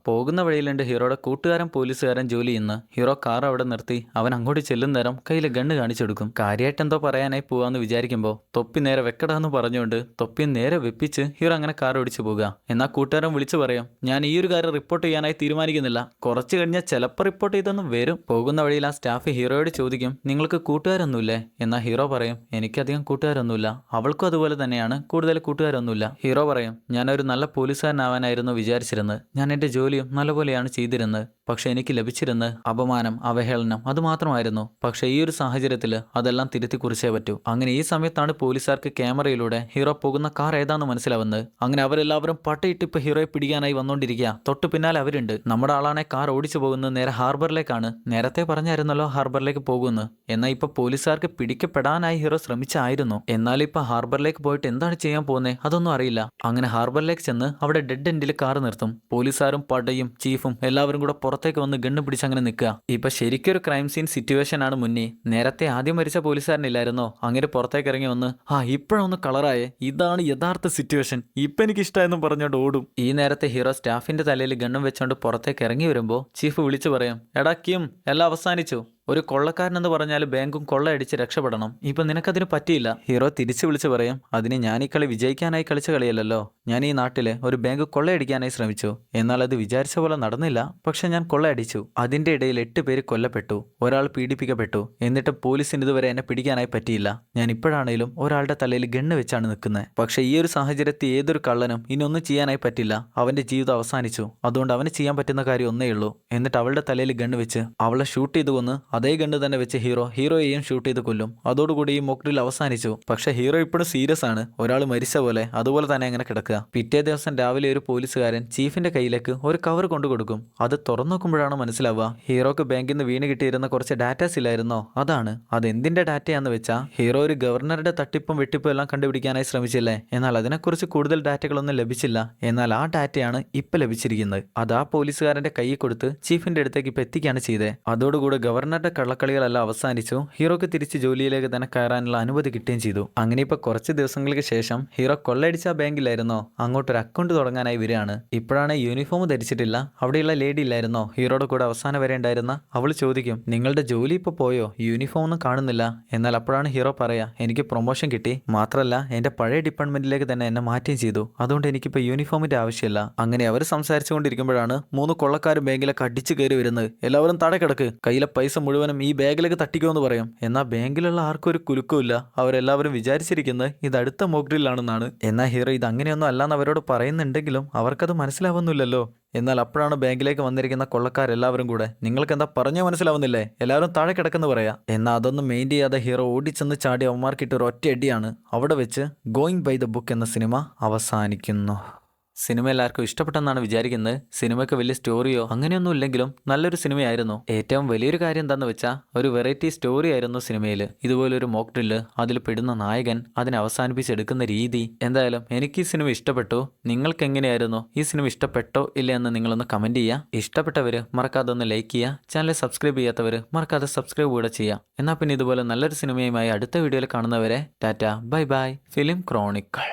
പോകുന്ന വഴിയിലുണ്ട് ഹീറോയുടെ കൂട്ടുകാരൻ പോലീസുകാരൻ ജോലി ചെയ്യുന്ന. ഹീറോ കാർ അവിടെ നിർത്തി അവൻ അങ്ങോട്ട് ചെല്ലുന്നേരം കയ്യിൽ ഗണ്ണ് കാണിച്ചെടുക്കും. കാര്യമായിട്ട് എന്തോ പറയാനായി പോവാന്ന് വിചാരിക്കുമ്പോൾ തൊപ്പി നേരെ വെക്കടാന്ന് പറഞ്ഞുകൊണ്ട് തൊപ്പി നേരെ വെപ്പിച്ച് ഹീറോ അങ്ങനെ കാർ ഓടിച്ചു പോകുക. എന്നാൽ കൂട്ടുകാരൻ വിളിച്ചു പറയും, ഞാൻ ഈ ഒരു കാര്യം റിപ്പോർട്ട് ചെയ്യാനായി തീരുമാനിക്കുന്നില്ല, കുറച്ച് കഴിഞ്ഞാൽ ചിലപ്പോൾ റിപ്പോർട്ട് ചെയ്തൊന്നും വരും. പോകുന്ന വഴിയിൽ ആ സ്റ്റാഫ് ഹീറോയോട് ചോദിക്കും, നിങ്ങൾക്ക് കൂട്ടുകാരൊന്നുമില്ലേ? എന്നാൽ ഹീറോ പറയും, എനിക്കധികം കൂട്ടുകാരൊന്നുമില്ല. അവൾക്കും അതുപോലെ തന്നെയാണ്, കൂടുതൽ കൂട്ടുകാരൊന്നുമില്ല. ഹീറോ പറയും, ഞാനൊരു നല്ല പോലീസുകാരനാവാനായിരുന്നു വിചാരിച്ചിരുന്നത്. ഞാൻ എൻ്റെ ജോലിയും നല്ലപോലെയാണ് ചെയ്തിരുന്നത്. പക്ഷെ എനിക്ക് ലഭിച്ചിരുന്നത് അപമാനം, അവഹേളനം അതുമാത്രമായിരുന്നു. പക്ഷെ ഈ ഒരു സാഹചര്യത്തിൽ അതെല്ലാം തിരുത്തി കുറിച്ചേ പറ്റൂ. അങ്ങനെ ഈ സമയത്താണ് പോലീസുകാർക്ക് ക്യാമറയിലൂടെ ഹീറോ പോകുന്ന കാർ ഏതാണെന്ന് മനസ്സിലാവുന്നത്. അങ്ങനെ അവരെല്ലാവരും പട്ടയിട്ട് ഇപ്പൊ ഹീറോയെ പിടിക്കാനായി വന്നുകൊണ്ടിരിക്കുക. തൊട്ടു പിന്നാലെ അവരുണ്ട്. നമ്മുടെ ആളാണെ കാർ ഓടിച്ചു പോകുന്നത് നേരെ ഹാർബറിലേക്കാണ്. നേരത്തെ പറഞ്ഞായിരുന്നല്ലോ ഹാർബറിലേക്ക് പോകുമെന്ന്. എന്നാൽ ഇപ്പൊ പോലീസുകാർക്ക് പിടിക്കപ്പെടാനായി ഹീറോ ശ്രമിച്ചായിരുന്നു. എന്നാൽ ഇപ്പൊ ഹാർബറിലേക്ക് പോയിട്ട് എന്താണ് ചെയ്യാൻ പോകുന്നത് അതൊന്നും അറിയില്ല. അങ്ങനെ ഹാർബറിലേക്ക് ചെന്ന് അവിടെ ഡെഡ് എൻഡിൽ കാർ നിർത്തും. പോലീസുകാരും പടയും ചീഫും എല്ലാവരും കൂടെ പുറത്തേക്ക് വന്ന് ഗണ്ണ് പിടിച്ച് അങ്ങനെ നിൽക്കുക. ഇപ്പൊ ശരിക്കൊരു ക്രൈം സീൻ സിറ്റുവേഷൻ ആണ് മുന്നേ. നേരത്തെ ആദ്യം മരിച്ച പോലീസുകാരനില്ലായിരുന്നോ, അങ്ങനെ പുറത്തേക്ക് ഇറങ്ങി വന്ന് ഇപ്പോഴൊന്ന് കളറായേ, ഇതാണ് യഥാർത്ഥ സിറ്റുവേഷൻ, ഇപ്പൊ എനിക്ക് ഇഷ്ടമായെന്നും പറഞ്ഞോണ്ട് ഓടും. ഈ നേരത്തെ ഹീറോ സ്റ്റാഫിന്റെ തലയിൽ ഗണ്ണും വെച്ചോണ്ട് പുറത്തേക്ക് ഇറങ്ങി വരുമ്പോ ചീഫ് വിളിച്ചു പറയും, എടാ കിം, എല്ലാം അവസാനിച്ചു. ഒരു കൊള്ളക്കാരനെന്ന് പറഞ്ഞാൽ ബാങ്കും കൊള്ളയടിച്ച് രക്ഷപ്പെടണം. ഇപ്പൊ നിനക്കതിന് പറ്റിയില്ല. ഹീറോ തിരിച്ചു വിളിച്ചു പറയും, അതിന് ഞാൻ ഈ കളി വിജയിക്കാനായി കളിച്ച കളിയല്ലോ. ഞാൻ ഈ നാട്ടിലെ ഒരു ബാങ്ക് കൊള്ളയടിക്കാനായി ശ്രമിച്ചു. എന്നാൽ അത് വിചാരിച്ച പോലെ നടന്നില്ല. പക്ഷെ ഞാൻ കൊള്ളയടിച്ചു. അതിന്റെ ഇടയിൽ 8 പേര് കൊല്ലപ്പെട്ടു, ഒരാൾ പീഡിപ്പിക്കപ്പെട്ടു. എന്നിട്ട് പോലീസിന് ഇതുവരെ എന്നെ പിടിക്കാനായി പറ്റിയില്ല. ഞാൻ ഇപ്പോഴാണേലും ഒരാളുടെ തലയിൽ ഗണ്ണ് വെച്ചാണ് നിൽക്കുന്നത്. പക്ഷെ ഈ ഒരു സാഹചര്യത്തിൽ ഏതൊരു കള്ളനും ഇനൊന്നും ചെയ്യാനായി പറ്റില്ല. അവന്റെ ജീവിതം അവസാനിച്ചു. അതുകൊണ്ട് അവന് ചെയ്യാൻ പറ്റുന്ന കാര്യം ഒന്നേ ഉള്ളൂ. എന്നിട്ട് അവളുടെ തലയിൽ ഗണ്ണ് വെച്ച് അവളെ ഷൂട്ട് ചെയ്തു കൊന്ന് അതേ ഗണ്ണ് തന്നെ വെച്ച് ഹീറോയെയും ഷൂട്ട് ചെയ്ത് കൊല്ലും. അതോടുകൂടി ഈ മോക്ക് ഡ്രിൽ അവസാനിച്ചു. പക്ഷെ ഹീറോ ഇപ്പോഴും സീരിയസ് ആണ്. ഒരാൾ മരിച്ച പോലെ അതുപോലെ തന്നെ അങ്ങനെ കിടക്കുക. പിറ്റേ ദിവസം രാവിലെ ഒരു പോലീസുകാരൻ ചീഫിന്റെ കയ്യിലേക്ക് ഒരു കവർ കൊണ്ടു കൊടുക്കും. അത് തുറന്നു നോക്കുമ്പോഴാണ് മനസ്സിലാവുക, ഹീറോക്ക് ബാങ്കിൽ നിന്ന് വീണ് കിട്ടിയിരുന്ന കുറച്ച് ഡാറ്റാസ് ഇല്ലായിരുന്നോ, അതാണ്. അതെന്തിന്റെ ഡാറ്റയാന്ന് വെച്ചാൽ ഹീറോ ഒരു ഗവർണറുടെ തട്ടിപ്പും വെട്ടിപ്പും എല്ലാം കണ്ടുപിടിക്കാനായി ശ്രമിച്ചില്ലേ. എന്നാൽ അതിനെക്കുറിച്ച് കൂടുതൽ ഡാറ്റകളൊന്നും ലഭിച്ചില്ല. എന്നാൽ ആ ഡാറ്റയാണ് ഇപ്പൊ ലഭിച്ചിരിക്കുന്നത്. അത് ആ പോലീസുകാരന്റെ കൈയിൽ കൊടുത്ത് ചീഫിന്റെ അടുത്തേക്ക് ഇപ്പൊ എത്തിക്കുകയാണ് ചെയ്തത്. അതോടുകൂടി ഗവർണറുടെ കള്ളക്കളികളെല്ലാം അവസാനിച്ചു. ഹീറോക്ക് തിരിച്ച് ജോലിയിലേക്ക് തന്നെ കയറാനുള്ള അനുമതി കിട്ടുകയും ചെയ്തു. അങ്ങനെ ഇപ്പൊ കുറച്ച് ദിവസങ്ങൾക്ക് ശേഷം ഹീറോ കൊള്ളയടിച്ച ബാങ്കിലായിരുന്നോ അങ്ങോട്ടൊരു അക്കൗണ്ട് തുടങ്ങാനായി വരികയാണ്. ഇപ്പോഴാണ് യൂണിഫോം ധരിച്ചിട്ടില്ല. അവിടെയുള്ള ലേഡി ഇല്ലായിരുന്നോ ഹീറോയുടെ കൂടെ അവസാനം വരെ ഉണ്ടായിരുന്ന, അവൾ ചോദിക്കും, നിങ്ങളുടെ ജോലി ഇപ്പൊ പോയോ, യൂണിഫോം ഒന്നും കാണുന്നില്ല. എന്നാൽ അപ്പോഴാണ് ഹീറോ പറയാ, എനിക്ക് പ്രൊമോഷൻ കിട്ടി, മാത്രമല്ല എന്റെ പഴയ ഡിപ്പാർട്ട്മെന്റിലേക്ക് തന്നെ എന്നെ മാറ്റുകയും ചെയ്തു. അതുകൊണ്ട് എനിക്കിപ്പോ യൂണിഫോമിന്റെ ആവശ്യമില്ല. അങ്ങനെ അവർ സംസാരിച്ചുകൊണ്ടിരിക്കുമ്പോഴാണ് 3 കൊള്ളക്കാരും ബാങ്കിലേക്ക് അടിച്ചു കയറി വരുന്നത്. എല്ലാവരും താഴെ കിടക്ക്, കയ്യിലെ പൈസ മുഴുവനും ഈ ബാഗിലേക്ക് തട്ടിക്കുമെന്ന് പറയും. എന്നാൽ ബാങ്കിലുള്ള ആർക്കും ഒരു കുലുക്കമില്ല. അവരെല്ലാവരും വിചാരിച്ചിരിക്കുന്നത് ഇത് അടുത്ത മോക്ക് ഡ്രില്ലാണെന്നാണ്. എന്നാൽ ഹീറോ ഇത് അങ്ങനെയൊന്നും അല്ലാന്ന് അവരോട് പറയുന്നുണ്ടെങ്കിലും അവർക്കത് മനസ്സിലാവുന്നില്ലല്ലോ. എന്നാൽ അപ്പോഴാണ് ബാങ്കിലേക്ക് വന്നിരിക്കുന്ന കൊള്ളക്കാരെല്ലാവരും കൂടെ, നിങ്ങൾക്ക് എന്താ പറഞ്ഞാൽ മനസ്സിലാവുന്നില്ലേ, എല്ലാവരും താഴെ കിടക്കെന്ന് പറയാ. എന്നാൽ അതൊന്നും മെയിൻ ചെയ്യാതെ ഹീറോ ഓടിച്ചെന്ന് ചാടി അവന്മാർക്കിട്ട് ഒരു ഒറ്റ അടിയാണ്. അവിടെ വെച്ച് ഗോയിങ് ബൈ ദ ബുക്ക് എന്ന സിനിമ അവസാനിക്കുന്നു. സിനിമ എല്ലാവർക്കും ഇഷ്ടപ്പെട്ടെന്നാണ് വിചാരിക്കുന്നത്. സിനിമയ്ക്ക് വലിയ സ്റ്റോറിയോ അങ്ങനെയൊന്നും ഇല്ലെങ്കിലും നല്ലൊരു സിനിമയായിരുന്നു. ഏറ്റവും വലിയൊരു കാര്യം എന്താണെന്ന് വെച്ചാൽ ഒരു വെറൈറ്റി സ്റ്റോറി ആയിരുന്നു സിനിമയിൽ. ഇതുപോലൊരു മോക്ക് ഡ്രില്ല്, അതിൽ പെടുന്ന നായകൻ, അതിനെ അവസാനിപ്പിച്ചെടുക്കുന്ന രീതി. എന്തായാലും എനിക്ക് ഈ സിനിമ ഇഷ്ടപ്പെട്ടു. നിങ്ങൾക്ക് എങ്ങനെയായിരുന്നു? ഈ സിനിമ ഇഷ്ടപ്പെട്ടോ ഇല്ല എന്ന് നിങ്ങളൊന്ന് കമന്റ് ചെയ്യുക. ഇഷ്ടപ്പെട്ടവർ മറക്കാതെ ഒന്ന് ലൈക്ക് ചെയ്യുക. ചാനൽ സബ്സ്ക്രൈബ് ചെയ്യാത്തവർ മറക്കാതെ സബ്സ്ക്രൈബ് കൂടെ ചെയ്യുക. എന്നാൽ പിന്നെ ഇതുപോലെ നല്ലൊരു സിനിമയുമായി അടുത്ത വീഡിയോയിൽ കാണുന്നവരെ Tata, bye bye. Film Chronicle.